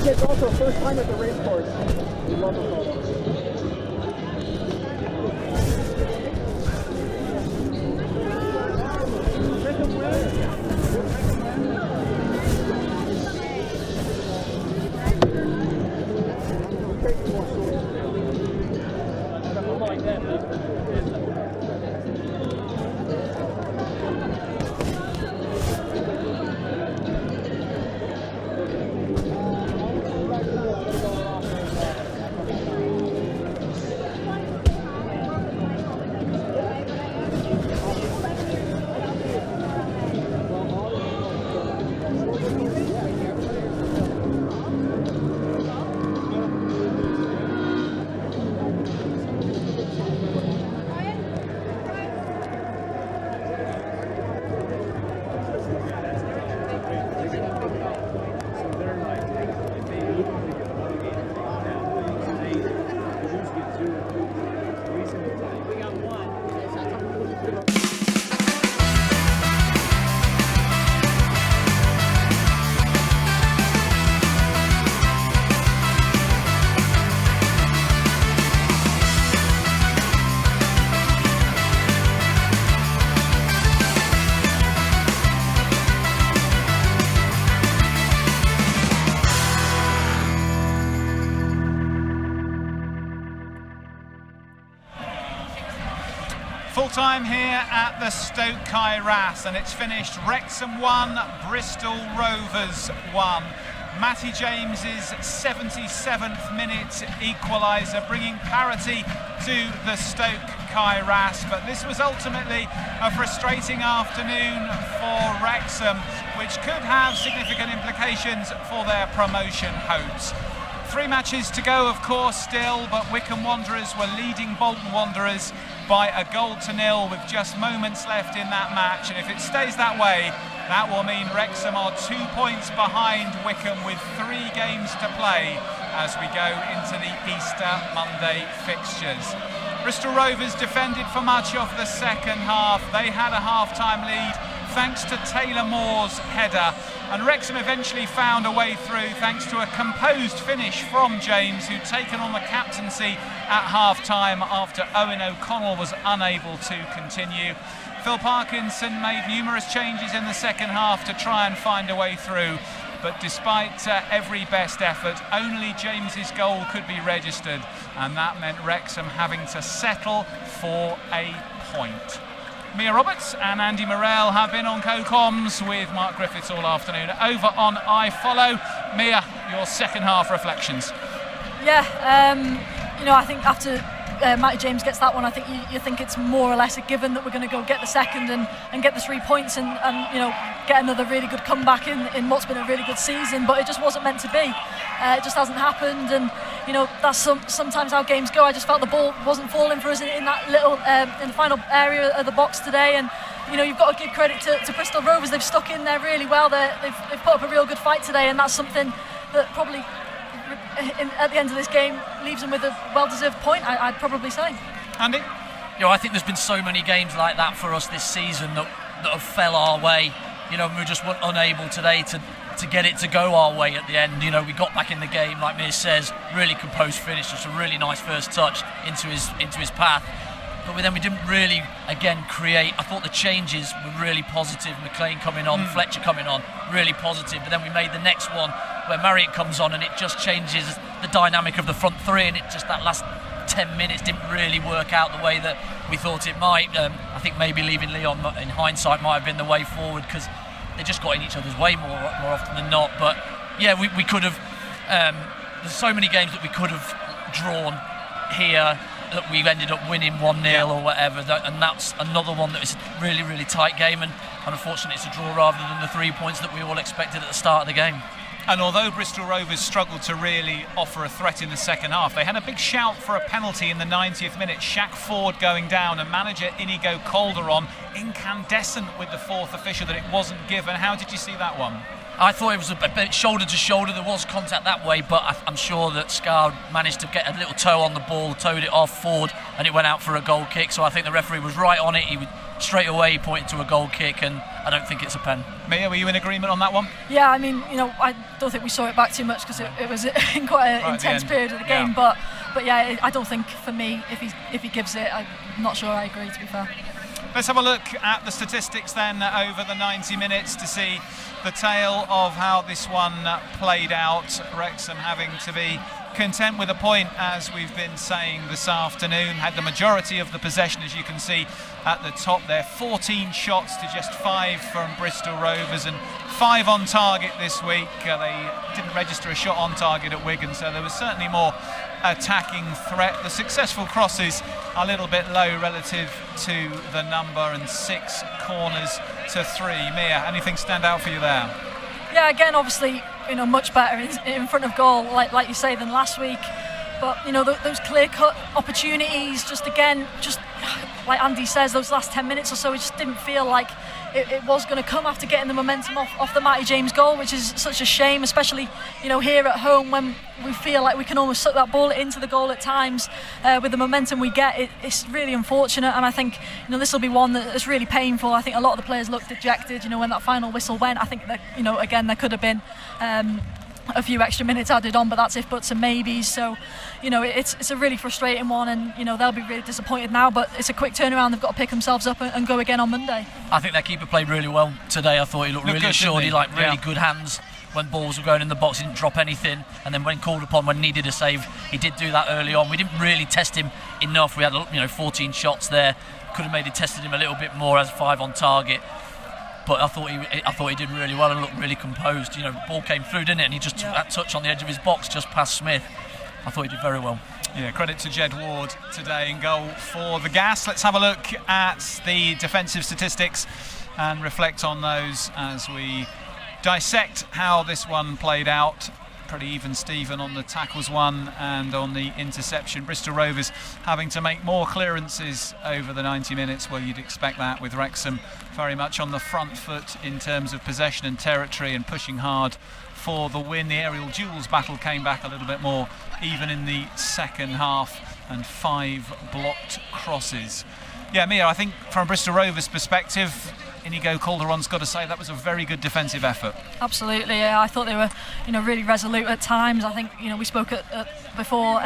It's also first time at the race course. We love the photos. Full time here at the Stoke Kairas, and it's finished Wrexham 1, Bristol Rovers 1. Matty James's 77th minute equaliser, bringing parity to the Stoke Kairas. But this was ultimately a frustrating afternoon for Wrexham, which could have significant implications for their promotion hopes. 3 matches to go, of course, still, but Wycombe Wanderers were leading Bolton Wanderers by a 1-0 with just moments left in that match. And if it stays that way, that will mean Wrexham are 2 points behind Wycombe with 3 games to play as we go into the Easter Monday fixtures. Bristol Rovers defended for much of the second half. They had a half-time lead thanks to Taylor Moore's header, and Wrexham eventually found a way through thanks to a composed finish from James, who'd taken on the captaincy at half-time after Owen O'Connell was unable to continue. Phil Parkinson made numerous changes in the second half to try and find a way through, but despite every best effort, only James's goal could be registered, and that meant Wrexham having to settle for a point. Mia Roberts and Andy Morrell have been on co-coms with Mark Griffiths all afternoon. Over on iFollow, Mia, your second half reflections. Yeah, I think after Matty James gets that one, I think you think it's more or less a given that we're going to go get the second and get the 3 points and get another really good comeback in what's been a really good season, but it just wasn't meant to be. It just hasn't happened, and that's sometimes how games go. I just felt the ball wasn't falling for us in that little in the final area of the box today, and you've got to give credit to Bristol Rovers. They've stuck in there really well. They've put up a real good fight today, and that's something that probably at the end of this game leaves them with a well-deserved point, I'd probably say. Andy? I think there's been so many games like that for us this season that have fell our way. We were just unable today to get it to go our way at the end. We got back in the game, like Mir says, really composed finish, just a really nice first touch into his path. But then we didn't really, again, create. I thought the changes were really positive. McLean coming on, Fletcher coming on, really positive. But then we made the next one where Marriott comes on, and it just changes the dynamic of the front three, and it just that last 10 minutes didn't really work out the way that we thought it might. I think maybe leaving Leon in hindsight might have been the way forward, because they just got in each other's way more often than not. But yeah, we could have. There's so many games that we could have drawn here that we ended up winning 1-0 or whatever, and that's another one that is a really, really tight game, and unfortunately it's a draw rather than the 3 points that we all expected at the start of the game. And although Bristol Rovers struggled to really offer a threat in the second half, they had a big shout for a penalty in the 90th minute. Shaq Ford going down, and manager Inigo Calderon incandescent with the fourth official that it wasn't given. How did you see that one? I thought it was a bit shoulder to shoulder. There was contact that way, but I'm sure that Scar managed to get a little toe on the ball, toed it off Ford, and it went out for a goal kick. So I think the referee was right on it. He would straight away pointed to a goal kick, and I don't think it's a pen. Mia, were you in agreement on that one? Yeah, I mean, I don't think we saw it back too much because it was in quite an intense period of the game. But yeah, I don't think for me, if he gives it, I'm not sure I agree, to be fair. Let's have a look at the statistics then over the 90 minutes to see the tale of how this one played out. Wrexham having to be content with a point, as we've been saying this afternoon. Had the majority of the possession, as you can see at the top there. 14 shots to just 5 from Bristol Rovers, and 5 on target this week. They didn't register a shot on target at Wigan, so there was certainly more attacking threat. The successful crosses a little bit low relative to the number, and 6 corners to 3. Mia, anything stand out for you there? Yeah, again, obviously, much better in front of goal, like you say, than last week. But those clear-cut opportunities, just like Andy says, those last 10 minutes or so, it just didn't feel like it was going to come after getting the momentum off the Matty James goal, which is such a shame, especially here at home when we feel like we can almost suck that ball into the goal at times. With the momentum we get, it's really unfortunate, and I think this will be one that is really painful. I think a lot of the players looked dejected when that final whistle went. I think that again there could have been a few extra minutes added on, but that's if buts and maybes. So it's a really frustrating one, and they'll be really disappointed now, but it's a quick turnaround. They've got to pick themselves up and go again on Monday. I think their keeper played really well today. I thought he looked really assured. He really good hands when balls were going in the box. He didn't drop anything, and then when called upon, when needed a save, he did do that early on. We didn't really test him enough. We had 14 shots there. Could have maybe tested him a little bit more as 5 on target. But I thought he did really well and looked really composed. You know, the ball came through, didn't it? And he just took that touch on the edge of his box just past Smith. I thought he did very well. Yeah, credit to Jed Ward today in goal for the Gas. Let's have a look at the defensive statistics and reflect on those as we dissect how this one played out. Pretty even Steven on the tackles one and on the interception. Bristol Rovers having to make more clearances over the 90 minutes. Well, you'd expect that with Wrexham very much on the front foot in terms of possession and territory and pushing hard for the win. The aerial duels battle came back a little bit more even in the second half, and 5 blocked crosses. Yeah, Mia, I think from a Bristol Rovers perspective, Inigo Calderon's got to say that was a very good defensive effort. Absolutely, yeah. I thought they were, really resolute at times. I think, we spoke before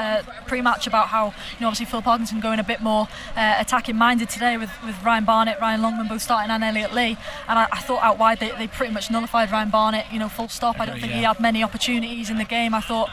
pre-match about how, obviously Phil Parkinson going a bit more attacking minded today with Ryan Barnett, Ryan Longman both starting, and Elliot Lee. And I thought out wide they pretty much nullified Ryan Barnett, full stop. I don't think he had many opportunities in the game. I thought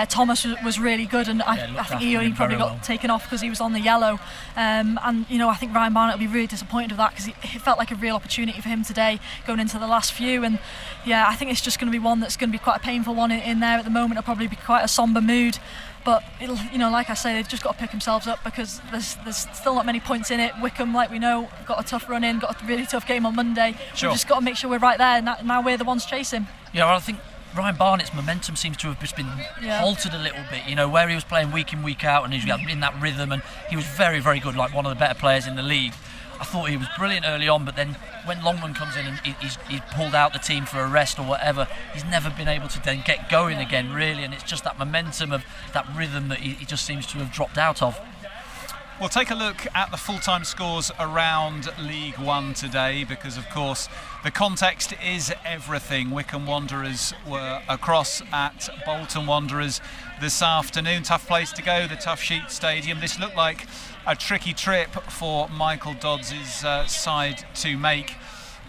Thomas was really good, and I think he probably got taken off because he was on the yellow. And I think Ryan Barnett will be really disappointed with that, because it felt like a real opportunity for him today going into the last few. And yeah, I think it's just going to be one that's going to be quite a painful one in there at the moment. It'll probably be quite a sombre mood, but it'll, like I say, they've just got to pick themselves up, because there's still not many points in it. Wycombe, like we know, got a tough run in, got a really tough game on Monday. Sure. We've just got to make sure we're right there, and now we're the ones chasing. Yeah, well, I think Ryan Barnett's momentum seems to have just been halted a little bit, where he was playing week in, week out, and he was in that rhythm, and he was very, very good, like one of the better players in the league. I thought he was brilliant early on, but then when Longman comes in and he's pulled out the team for a rest or whatever, he's never been able to then get going again, really, and it's just that momentum of that rhythm that he just seems to have dropped out of. We'll take a look at the full-time scores around League One today, because of course the context is everything. Wycombe Wanderers were across at Bolton Wanderers this afternoon. Tough place to go, the Tough Sheet Stadium. This looked like a tricky trip for Michael Dodds' side to make,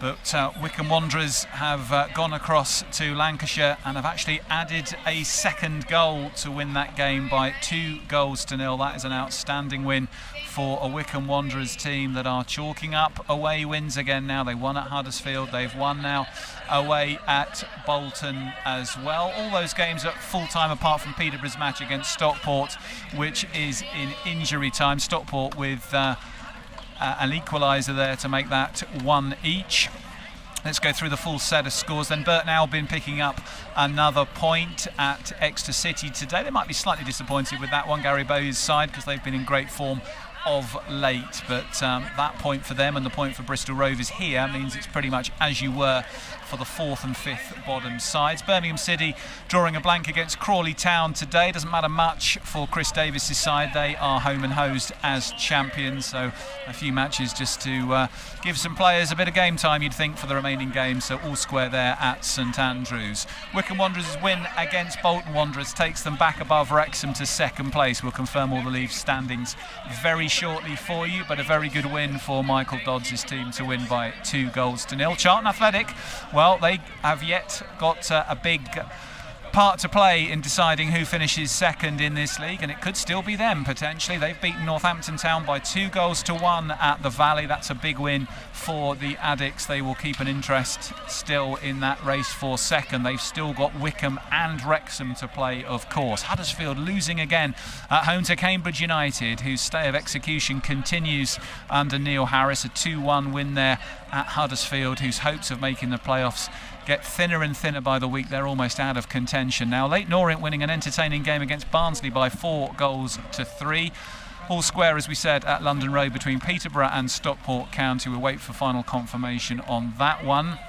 but Wycombe Wanderers have gone across to Lancashire and have actually added a second goal to win that game by 2-0. That is an outstanding win for a Wycombe Wanderers team that are chalking up away wins again now. They won at Huddersfield, they've won now away at Bolton as well. All those games at full time, apart from Peterborough's match against Stockport, which is in injury time. Stockport with an equaliser there to make that 1 each. Let's go through the full set of scores. Then Burton Albion picking up another point at Exeter City today. They might be slightly disappointed with that one, Gary Bowes' side, because they've been in great form of late, but that point for them and the point for Bristol Rovers here means it's pretty much as you were for the 4th and 5th bottom sides. Birmingham City drawing a blank against Crawley Town today. Doesn't matter much for Chris Davis' side. They are home and hosed as champions, so a few matches just to give some players a bit of game time, you'd think, for the remaining games. So all square there at St Andrews. Wycombe Wanderers' win against Bolton Wanderers takes them back above Wrexham to second place. We'll confirm all the league standings very shortly for you, but a very good win for Michael Dodds' team to win by 2-0. Charlton Athletic, well, they have yet got a big part to play in deciding who finishes second in this league, and it could still be them potentially. They've beaten Northampton Town by 2-1 at the Valley. That's a big win for the Addicts. They will keep an interest still in that race for second. They've still got Wycombe and Wrexham to play, of course. Huddersfield losing again at home to Cambridge United, whose stay of execution continues under Neil Harris. A 2-1 win there at Huddersfield, whose hopes of making the playoffs get thinner and thinner by the week. They're almost out of contention now. Leyton Orient winning an entertaining game against Barnsley by 4-3. All square, as we said, at London Road between Peterborough and Stockport County. We'll wait for final confirmation on that one.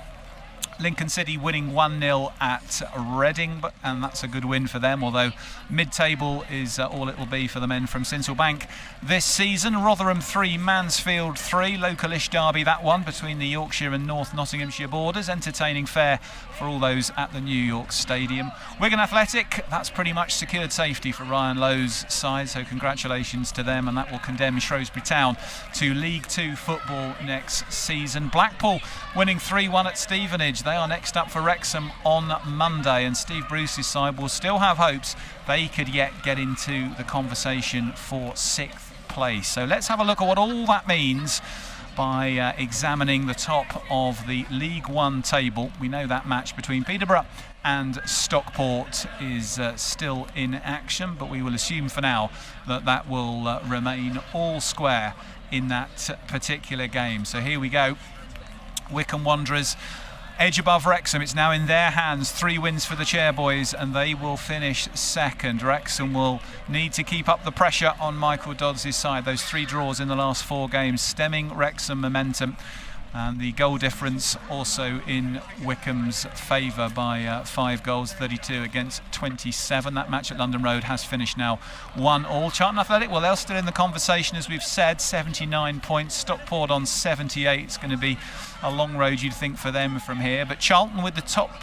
Lincoln City winning 1-0 at Reading, and that's a good win for them, although mid-table is all it will be for the men from Sincil Bank this season. Rotherham 3, Mansfield 3, localish derby that one between the Yorkshire and North Nottinghamshire borders. Entertaining fare for all those at the New York Stadium. Wigan Athletic, that's pretty much secured safety for Ryan Lowe's side, so congratulations to them, and that will condemn Shrewsbury Town to League 2 football next season. Blackpool winning 3-1 at Stevenage. They are next up for Wrexham on Monday, and Steve Bruce's side will still have hopes they could yet get into the conversation for 6th place. So let's have a look at what all that means by examining the top of the League One table. We know that match between Peterborough and Stockport is still in action, but we will assume for now that will remain all square in that particular game. So here we go. Wycombe Wanderers edge above Wrexham. It's now in their hands. 3 wins for the Chairboys and they will finish second. Wrexham will need to keep up the pressure on Michael Dodds' side. Those 3 draws in the last 4 games stemming Wrexham momentum, and the goal difference also in Wycombe's favour by 5 goals, 32 against 27. That match at London Road has finished now 1-1. Charlton Athletic, well, they're still in the conversation, as we've said, 79 points. Stockport on 78. It's going to be a long road, you'd think, for them from here. But Charlton, with the top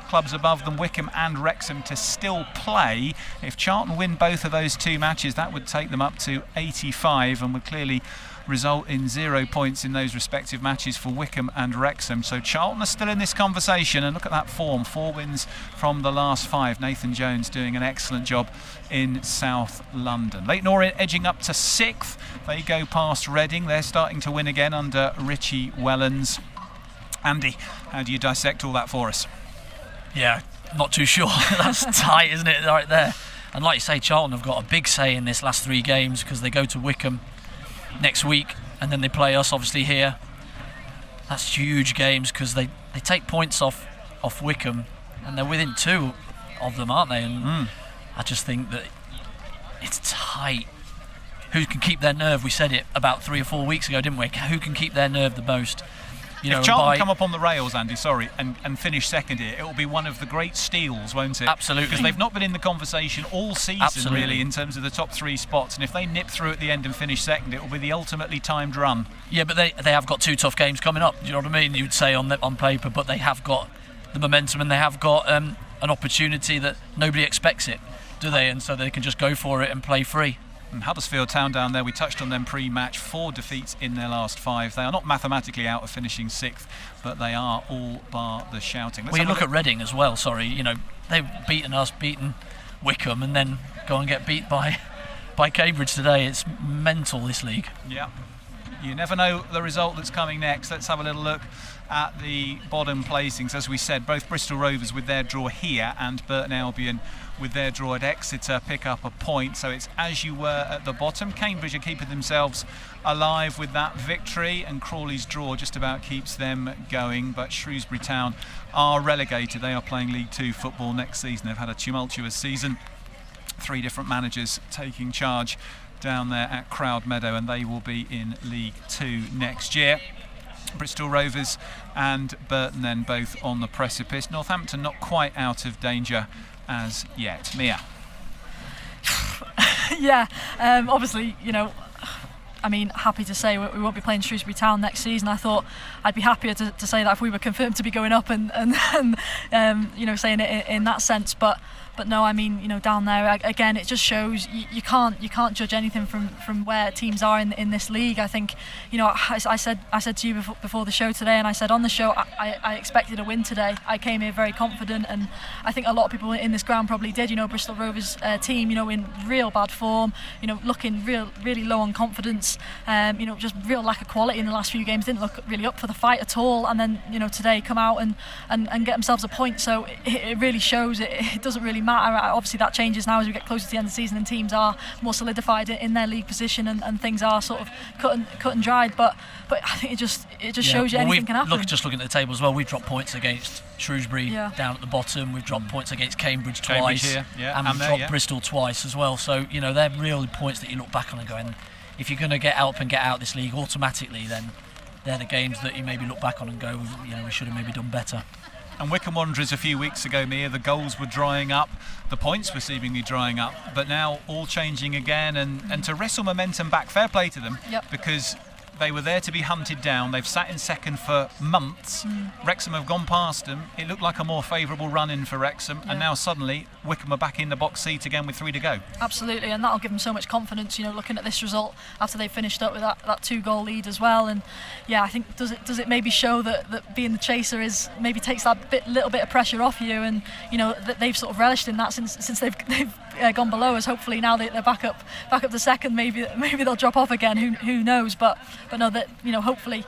clubs above them, Wycombe and Wrexham, to still play. If Charlton win both of those 2 matches, that would take them up to 85 and would clearly result in 0 points in those respective matches for Wycombe and Wrexham. So Charlton are still in this conversation, and look at that form. 4 wins from the last 5. Nathan Jones doing an excellent job in South London. Leyton Orient edging up to 6th. They go past Reading. They're starting to win again under Richie Wellens. Andy, how do you dissect all that for us? Yeah, not too sure. That's tight, isn't it, right there? And like you say, Charlton have got a big say in this last 3 games, because they go to Wycombe next week and then they play us obviously here. That's huge games, because they take points off Wycombe and they're within 2 of them, aren't they? And I just think that it's tight. Who can keep their nerve? We said it about 3 or 4 weeks ago, didn't we? Who can keep their nerve the most? If Charlton come up on the rails, Andy, and finish second here, it will be one of the great steals, won't it? Absolutely. Because they've not been in the conversation all season, really, in terms of the top 3 spots. And if they nip through at the end and finish second, it will be the ultimately timed run. Yeah, but they have got 2 tough games coming up. Do you know what I mean? You'd say on paper, but they have got the momentum and they have got an opportunity that nobody expects it, do they? And so they can just go for it and play free. And Huddersfield Town down there, we touched on them pre-match, 4 defeats in their last 5. They are not mathematically out of finishing 6th, but they are all bar the shouting. Well, you look at Reading as well, they've beaten Wycombe and then go and get beat by Cambridge today. It's mental, this league. Yeah. You never know the result that's coming next. Let's have a little look at the bottom placings. As we said, both Bristol Rovers with their draw here and Burton Albion with their draw at Exeter pick up a point. So it's as you were at the bottom. Cambridge are keeping themselves alive with that victory, and Crawley's draw just about keeps them going. But Shrewsbury Town are relegated. They are playing League 2 football next season. They've had a tumultuous season. 3 different managers taking charge down there at Crowd Meadow, and they will be in League 2 next year. Bristol Rovers and Burton then both on the precipice. Northampton not quite out of danger as yet. Mia. Yeah, obviously, happy to say we won't be playing Shrewsbury Town next season. I thought I'd be happier to say that if we were confirmed to be going up and saying it in that sense, but no, down there again, it just shows you can't judge anything from where teams are in this league. I think, I said to you before the show today, and I said on the show, I expected a win today. I came here very confident, and I think a lot of people in this ground probably did. Bristol Rovers team, in real bad form, looking really low on confidence, just real lack of quality in the last few games, didn't look really up for the fight at all, and then today come out and get themselves a point. So it really shows it doesn't really matter. Obviously that changes now as we get closer to the end of the season and teams are more solidified in their league position and things are sort of cut and dried, but I think it just shows you anything can happen. Just looking at the table as well, we've dropped points against Shrewsbury down at the bottom, we've dropped points against Cambridge twice, and we've dropped Bristol twice as well. So they're really points that you look back on and go, and if you're going to get out this league automatically, then they're the games that you maybe look back on and go, we should have maybe done better. And Wycombe Wanderers a few weeks ago, Mia, the goals were drying up, the points were seemingly drying up, but now all changing again, and to wrestle momentum back, fair play to them, because they were there to be hunted down. They've sat in second for months. Wrexham have gone past them. It looked like a more favourable run-in for Wrexham, and now suddenly Wycombe are back in the box seat again with 3 to go. Absolutely, and that'll give them so much confidence, looking at this result after they finished up with that 2-goal lead as well. And I think does it maybe show that being the chaser is maybe takes that little bit of pressure off you, and that they've sort of relished in that since they've gone below us. Hopefully now they're back up to second. Maybe they'll drop off again. Who knows? But no, that hopefully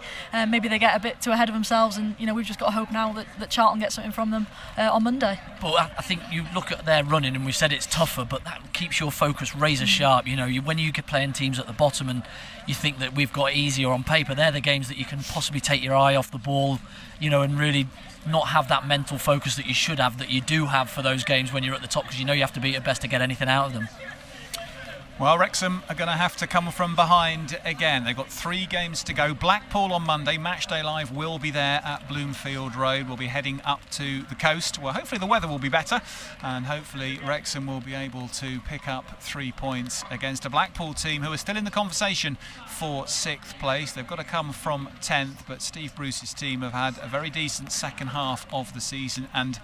maybe they get a bit too ahead of themselves, and we've just got to hope now that Charlton get something from them on Monday. But I think you look at their running, and we've said it's tougher, but that keeps your focus razor sharp. When you get playing teams at the bottom and you think that we've got easier on paper, they're the games that you can possibly take your eye off the ball, and really not have that mental focus that you should have, that you do have for those games when you're at the top, because you have to be at best to get anything out of them. Well, Wrexham are going to have to come from behind again. They've got 3 games to go. Blackpool on Monday. Matchday Live will be there at Bloomfield Road. We'll be heading up to the coast. Well, hopefully the weather will be better, and hopefully Wrexham will be able to pick up 3 points against a Blackpool team who are still in the conversation for 6th place. They've got to come from 10th, but Steve Bruce's team have had a very decent second half of the season, and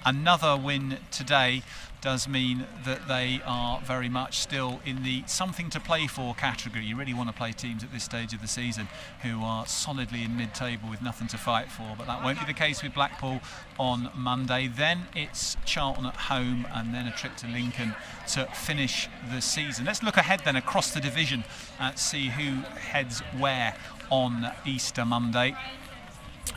another win today does mean that they are very much still in the something to play for category. You really want to play teams at this stage of the season who are solidly in mid-table with nothing to fight for, but that won't be the case with Blackpool on Monday. Then it's Charlton at home, and then a trip to Lincoln to finish the season. Let's look ahead then across the division and see who heads where on Easter Monday.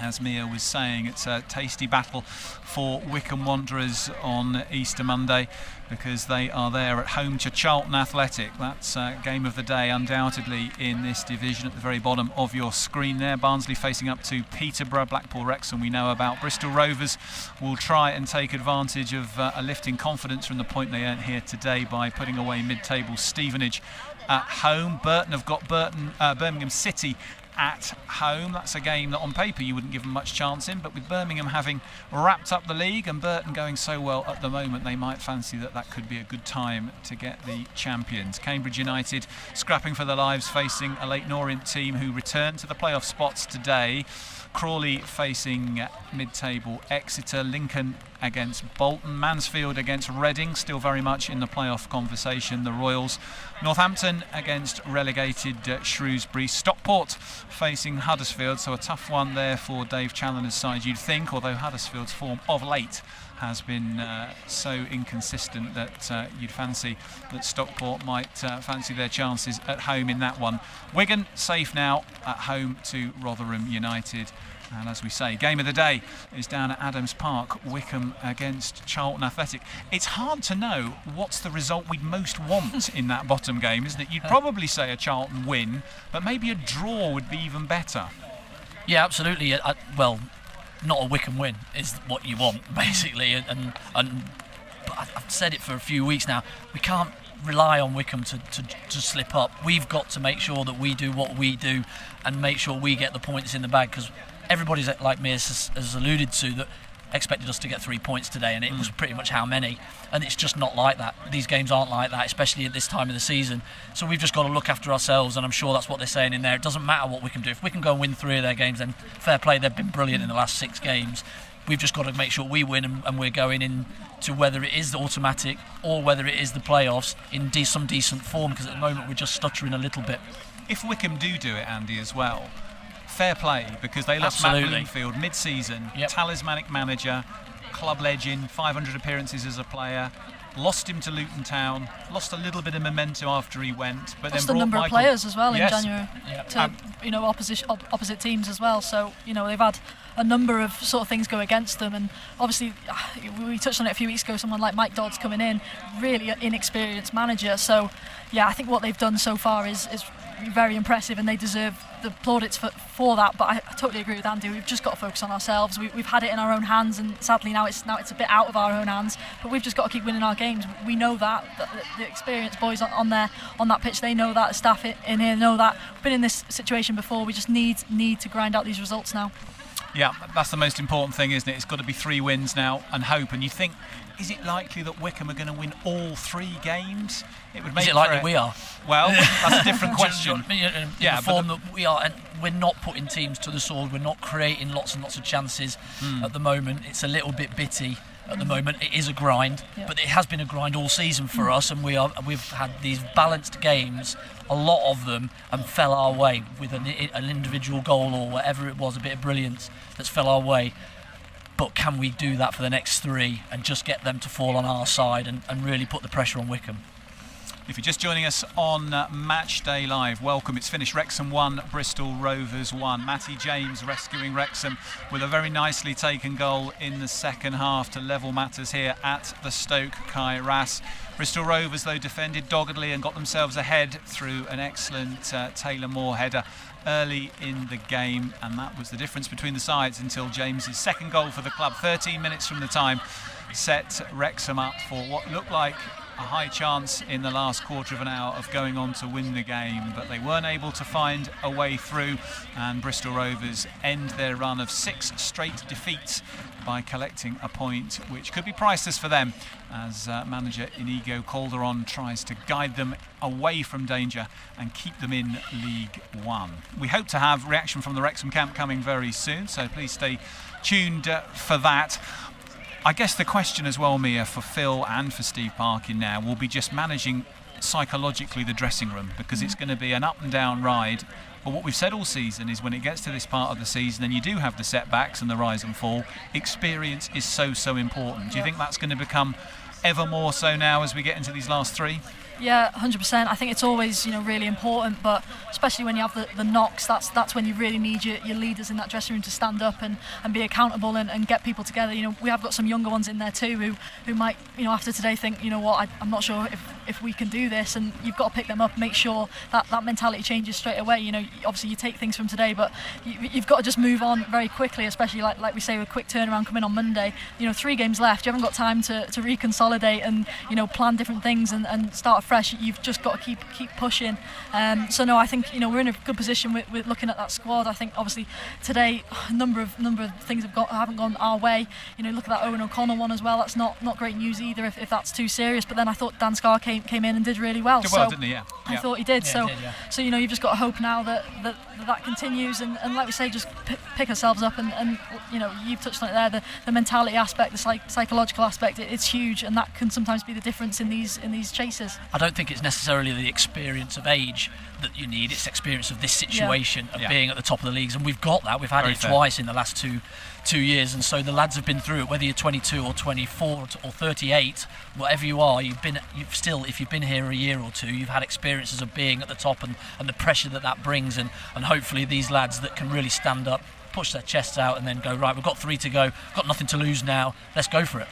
As Mia was saying, it's a tasty battle for Wycombe Wanderers on Easter Monday, because they are there at home to Charlton Athletic. That's game of the day undoubtedly in this division at the very bottom of your screen there. Barnsley facing up to Peterborough. Blackpool Wrexham we know about. Bristol Rovers will try and take advantage of a lift in confidence from the point they earned here today by putting away mid-table Stevenage at home. Burton have got Birmingham City at home. That's a game that on paper you wouldn't give them much chance in, but with Birmingham having wrapped up the league and Burton going so well at the moment, they might fancy that could be a good time to get the champions. Cambridge United scrapping for their lives, facing a Leyton Orient team who returned to the playoff spots today. Crawley facing mid-table Exeter. Lincoln against Bolton. Mansfield against Reading, still very much in the playoff conversation, the Royals. Northampton against relegated Shrewsbury. Stockport facing Huddersfield, so a tough one there for Dave Challoner's side, you'd think, although Huddersfield's form of late has been so inconsistent that you'd fancy that Stockport might fancy their chances at home in that one. Wigan safe now at home to Rotherham United. And as we say, game of the day is down at Adams Park, Wycombe against Charlton Athletic. It's hard to know what's the result we'd most want in that bottom game, isn't it? You'd probably say a Charlton win, but maybe a draw would be even better. Yeah, absolutely. Well, not a Wycombe win is what you want, basically. And but I've said it for a few weeks now. We can't rely on Wycombe to slip up. We've got to make sure that we do what we do and make sure we get the points in the bag, because everybody's, like me has alluded to, that expected us to get 3 points today, and it was pretty much how many, and it's just not like that. These games aren't like that, especially at this time of the season, so we've just got to look after ourselves, and I'm sure that's what they're saying in there. It doesn't matter what we can do. If we can go and win 3 of their games, then fair play, they've been brilliant in the last 6 games. We've just got to make sure we win, and we're going in to whether it is the automatic or whether it is the playoffs in some decent form, because at the moment we're just stuttering a little bit. If Wycombe do it, Andy, as well, fair play, because they lost Matt Bloomfield mid-season, talismanic manager, club legend, 500 appearances as a player, lost him to Luton Town, lost a little bit of momentum after he went, but lost then a number of players as well in yes. January to opposite teams as well, so they've had a number of sort of things go against them, and obviously we touched on it a few weeks ago, someone like Mike Dodd's coming in, really inexperienced manager, so yeah, I think what they've done so far is very impressive, and they deserve the plaudits for that. But I totally agree with Andy. We've just got to focus on ourselves. We've had it in our own hands, and sadly now it's a bit out of our own hands. But we've just got to keep winning our games. We know that the experienced boys on that pitch, they know that. The staff in here know that. We've been in this situation before. We just need to grind out these results now. Yeah, that's the most important thing, isn't it? It's got to be 3 wins now and hope. And you think, is it likely that Wycombe are going to win all 3 games? It would make is it likely we are? Well, that's a different question. The form that we are, and we're not putting teams to the sword. We're not creating lots and lots of chances at the moment. It's a little bit bitty at the moment. It is a grind, but it has been a grind all season for us, and we've had these balanced games, a lot of them, and fell our way with an individual goal or whatever it was, a bit of brilliance that's fell our way. but can we do that for the next 3 and just get them to fall on our side and really put the pressure on Wycombe? If you're just joining us on Matchday Live, welcome. It's finished Wrexham 1, Bristol Rovers 1. Matty James rescuing Wrexham with a very nicely taken goal in the second half to level matters here at the Stoke Kai Ras. Bristol Rovers, though, defended doggedly and got themselves ahead through an excellent Taylor Moore header early in the game, and that was the difference between the sides until James's second goal for the club 13 minutes from the time set Wrexham up for what looked like a high chance in the last quarter of an hour of going on to win the game, but they weren't able to find a way through, and Bristol Rovers end their run of 6 straight defeats by collecting a point which could be priceless for them as manager Inigo Calderon tries to guide them away from danger and keep them in League One. We hope to have reaction from the Wrexham camp coming very soon, so please stay tuned for that. I guess the question as well, Mia, for Phil and for Steve Parkin now will be just managing psychologically the dressing room, because it's going to be an up and down ride. But what we've said all season is when it gets to this part of the season and you do have the setbacks and the rise and fall, experience is so important. Do you think that's going to become ever more so now as we get into these last 3? Yeah, 100%. I think it's always, really important, but especially when you have the knocks, that's when you really need your leaders in that dressing room to stand up and be accountable and get people together. We have got some younger ones in there too who might, after today think, I'm not sure if we can do this, and you've got to pick them up, make sure that mentality changes straight away. Obviously you take things from today, but you've got to just move on very quickly, especially like we say with quick turnaround coming on Monday. 3 games left, you haven't got time to reconsolidate and plan different things and start afresh. You've just got to keep pushing. So no, I think we're in a good position with looking at that squad. I think obviously today a number of things haven't gone our way. Look at that Owen O'Connell one as well. That's not great news either if that's too serious. But then I thought Dan Scarr came in and did really well. Did well, didn't he? Yeah. I thought he did. Yeah, So you've just got to hope now that continues and like we say, just pick ourselves up and you've touched on it there. The mentality aspect, the psychological aspect, it's huge, and that can sometimes be the difference in these chases. I don't think it's necessarily the experience of age that you need, it's experience of this situation of being at the top of the leagues, and we've got that. We've had it twice in the last two years, and so the lads have been through it. Whether you're 22 or 24 or 38, whatever you are, if you've been here a year or two, you've had experiences of being at the top and the pressure that brings, and hopefully these lads that can really stand up, push their chests out and then go, right, we've got 3 to go, got nothing to lose now, let's go for it.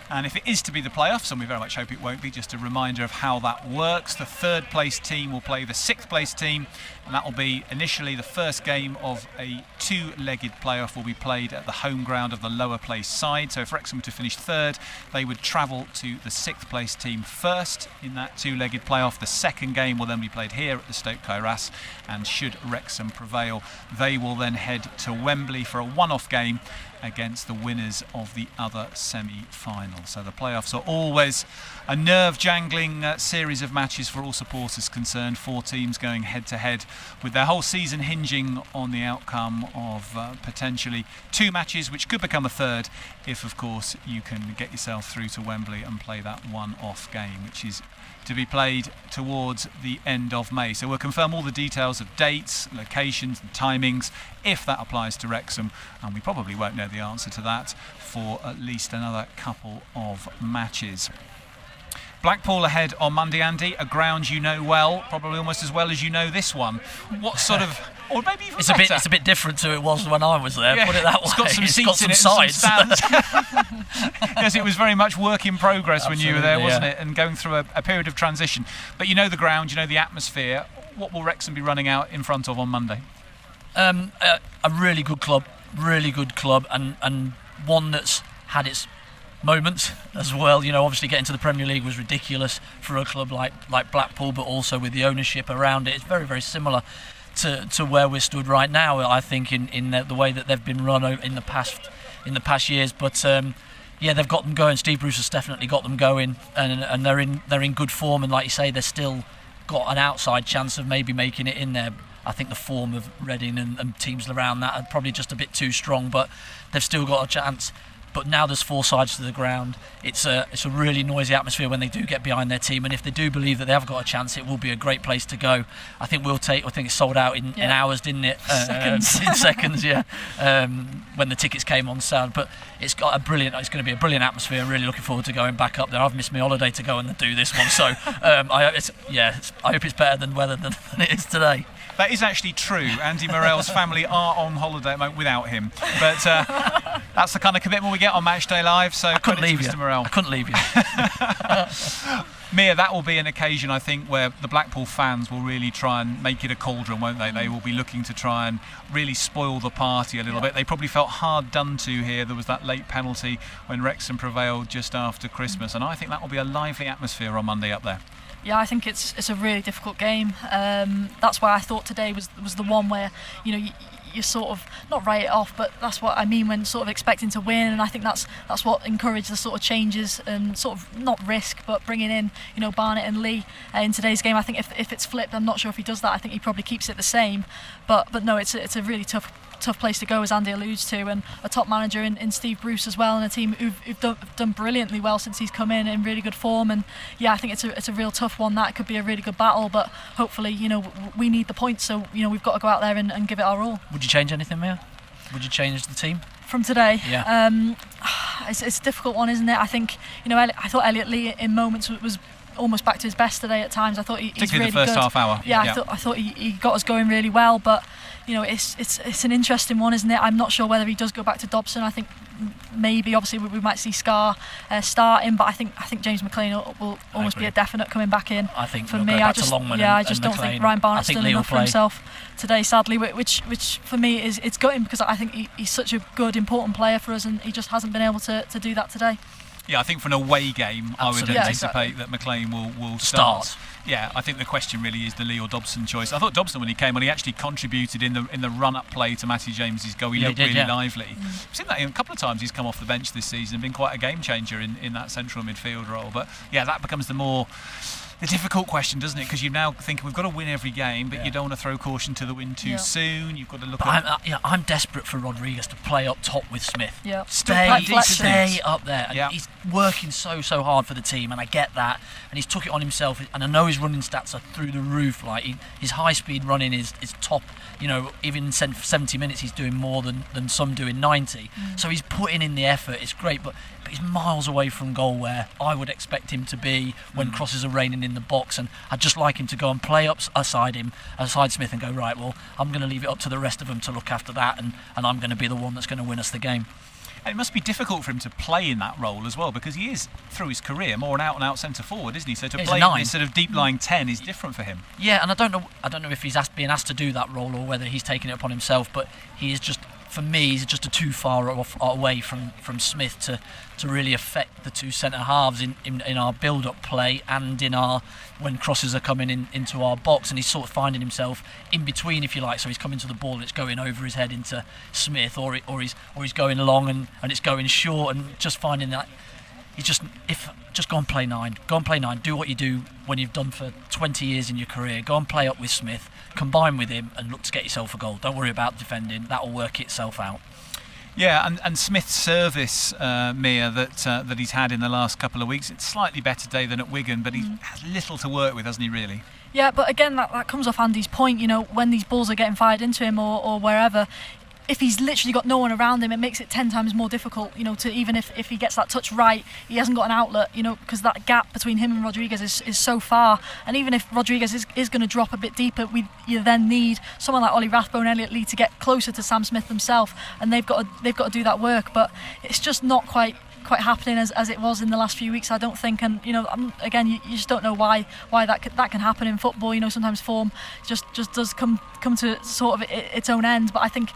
And if it is to be the playoffs, and we very much hope it won't be, just a reminder of how that works. The 3rd place team will play the 6th place team, and that will be initially the first game of a 2-legged playoff will be played at the home ground of the lower place side. So if Wrexham were to finish 3rd, they would travel to the 6th place team first in that 2-legged playoff. The second game will then be played here at the Stoke Kai Ras, and should Wrexham prevail, they will then head to Wembley for a one-off game against the winners of the other semi-final. So the playoffs are always a nerve-jangling series of matches for all supporters concerned. 4 teams going head-to-head with their whole season hinging on the outcome of potentially 2 matches, which could become a 3rd if, of course, you can get yourself through to Wembley and play that one-off game, which is to be played towards the end of May. So we'll confirm all the details of dates, locations and timings if that applies to Wrexham, and we probably won't know the answer to that for at least another couple of matches. Blackpool ahead on Monday, Andy, a ground you know well, probably almost as well as you know this one. What sort of, or maybe even better. It's a bit different to it was when I was there, put it that way. It's got some seats in it, some stands. Yes, it was very much work in progress when you were there, wasn't it? And going through a period of transition. But you know the ground, you know the atmosphere. What will Wrexham be running out in front of on Monday? A really good club, and one that's had its moments as well. Obviously getting to the Premier League was ridiculous for a club like Blackpool, but also with the ownership around it, it's very, very similar to where we're stood right now, I think, in the way that they've been run in the past years. But they've got them going. Steve Bruce has definitely got them going, and they're in good form, and like you say, they've still got an outside chance of maybe making it in there. I think the form of Reading and teams around that are probably just a bit too strong, but they've still got a chance. But now there's 4 sides to the ground. It's a really noisy atmosphere when they do get behind their team, and if they do believe that they have got a chance, it will be a great place to go. I think it sold out in hours, didn't it? Seconds. In seconds, yeah. When the tickets came on sale, but it's going to be a brilliant atmosphere. I'm really looking forward to going back up there. I've missed my holiday to go and do this one, so I hope it's better than weather than it is today. That is actually true. Andy Morell's family are on holiday at the moment without him. But that's the kind of commitment we get on Matchday Live. So I couldn't leave you. Mr. Morell. I couldn't leave you. Mia, that will be an occasion, I think, where the Blackpool fans will really try and make it a cauldron, won't they? They will be looking to try and really spoil the party a little bit. They probably felt hard done to here. There was that late penalty when Wrexham prevailed just after Christmas. And I think that will be a lively atmosphere on Monday up there. Yeah, I think it's a really difficult game. That's why I thought today was the one where, you sort of not write it off, but that's what I mean when sort of expecting to win. And I think that's what encouraged the sort of changes and sort of not risk, but bringing in Barnett and Lee in today's game. I think if it's flipped, I'm not sure if he does that. I think he probably keeps it the same. But no, it's a really tough place to go, as Andy alludes to, and a top manager in Steve Bruce as well, and a team who've done brilliantly well since he's come in really good form. And yeah, I think it's a real tough one. That could be a really good battle, but hopefully we need the points, so we've got to go out there and give it our all. Would you change anything, Mia? Would you change the team from today? Yeah. It's a difficult one, isn't it? I think I thought Elliot Lee in moments was almost back to his best today at times. I thought he's really the first good. half hour. Yeah, I thought he got us going really well, but it's an interesting one, isn't it? I'm not sure whether he does go back to Dobson. I think maybe, obviously, we might see Scar starting, but I think James McLean will almost be a definite coming back in. I think for me, I just don't think Ryan Barnett's done enough for himself today, sadly, which for me it's gutting, because I think he's such a good, important player for us, and he just hasn't been able to do that today. Yeah, I think for an away game, absolutely. I would anticipate that McLean will start. Yeah, I think the question really is the Lee or Dobson choice. I thought Dobson, when he came on, he actually contributed in the run-up play to Matty James's goal. He looked really lively. I've seen that a couple of times. He's come off the bench this season and been quite a game changer in that central midfield role. But yeah, that becomes the difficult question, doesn't it? Because you now think we've got to win every game, but you don't want to throw caution to the wind too soon. You've got to look at... I'm desperate for Rodriguez to play up top with Smith. Yeah. Stay up there. And he's working so hard for the team, and I get that. And he's took it on himself, and I know his running stats are through the roof. Like his high-speed running is top. Even in 70 minutes, he's doing more than some do in 90. So he's putting in the effort. It's great, but he's miles away from goal where I would expect him to be when crosses are raining in the box. And I'd just like him to go and play up aside Smith, and go, right, well, I'm going to leave it up to the rest of them to look after that, and I'm going to be the one that's going to win us the game. And it must be difficult for him to play in that role as well, because he is, through his career, more an out-and-out centre forward, isn't he? So to play in this sort of deep-lying 10 is different for him. Yeah, and I don't know if he's being asked to do that role or whether he's taking it upon himself, but he is just, for me, he's just too far away from Smith to really affect the two centre halves in our build-up play and in our when crosses are coming into our box, and he's sort of finding himself in between, if you like. So he's coming to the ball and it's going over his head into Smith, or he's going long and it's going short, and just finding that he's just go and play 9. Go and play 9. Do what you do when you've done for 20 years in your career. Go and play up with Smith, combine with him, and look to get yourself a goal. Don't worry about defending. That will work itself out. Yeah, and Smith's service, Mia, that he's had in the last couple of weeks, it's slightly better day than at Wigan, but he has little to work with, hasn't he, really? Yeah, but again, that comes off Andy's point, when these balls are getting fired into him or wherever, if he's literally got no one around him, it makes it 10 times more difficult, to even if he gets that touch right, he hasn't got an outlet, because that gap between him and Rodriguez is so far. And even if Rodriguez is going to drop a bit deeper, you then need someone like Ollie Rathbone, Elliot Lee to get closer to Sam Smith themselves, and they've got to do that work. But it's just not quite happening as it was in the last few weeks, I don't think. And again, you just don't know why that can happen in football. Sometimes form just does come to sort of its own end. But I think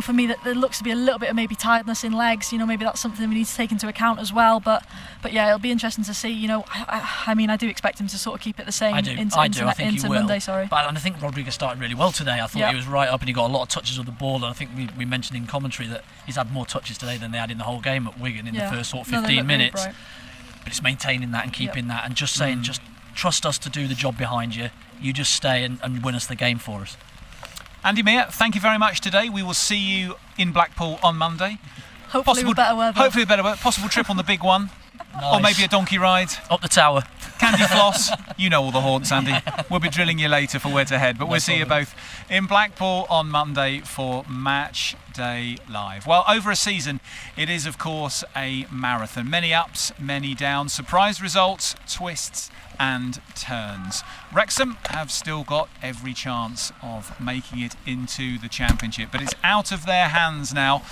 for me that there looks to be a little bit of maybe tiredness in legs. Maybe that's something we need to take into account as well. But yeah, it'll be interesting to see. I do expect him to sort of keep it the same. I think he will. Monday, sorry. But I think Rodriguez started really well today. I thought he was right up, and he got a lot of touches of the ball. And I think we mentioned in commentary that he's had more touches today than they had in the whole game at Wigan in the first sort of 15 minutes. Really, but it's maintaining that and keeping that, and just saying, just trust us to do the job behind you. You just stay and win us the game for us. Andy Mia, thank you very much today. We will see you in Blackpool on Monday. Hopefully with better weather. Hopefully with better weather. Possible trip on the big one. Nice. Or maybe a donkey ride. Up the tower. Candy floss. You know all the haunts, Andy. We'll be drilling you later for where to head. But we'll see you both in Blackpool on Monday for Match Day Live. Well, over a season, it is, of course, a marathon. Many ups, many downs, surprise results, twists and turns. Wrexham have still got every chance of making it into the Championship, but it's out of their hands now.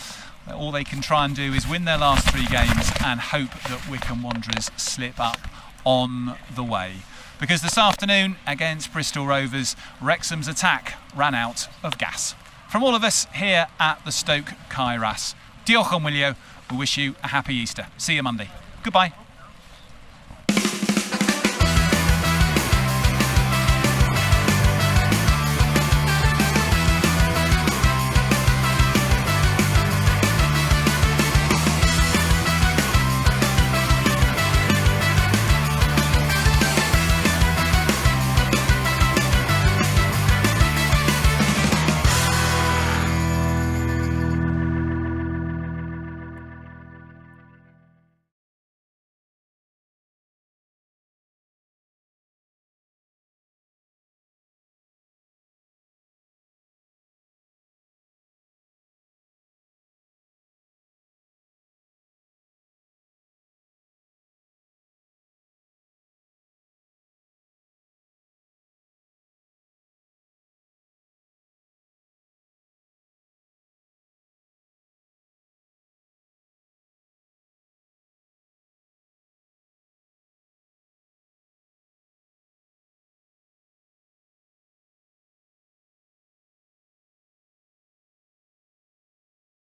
All they can try and do is win their last 3 games and hope that Wycombe Wanderers slip up on the way. Because this afternoon against Bristol Rovers, Wrexham's attack ran out of gas. From all of us here at the Stoke Kairas, diolch yn wylio. We wish you a happy Easter. See you Monday. Goodbye.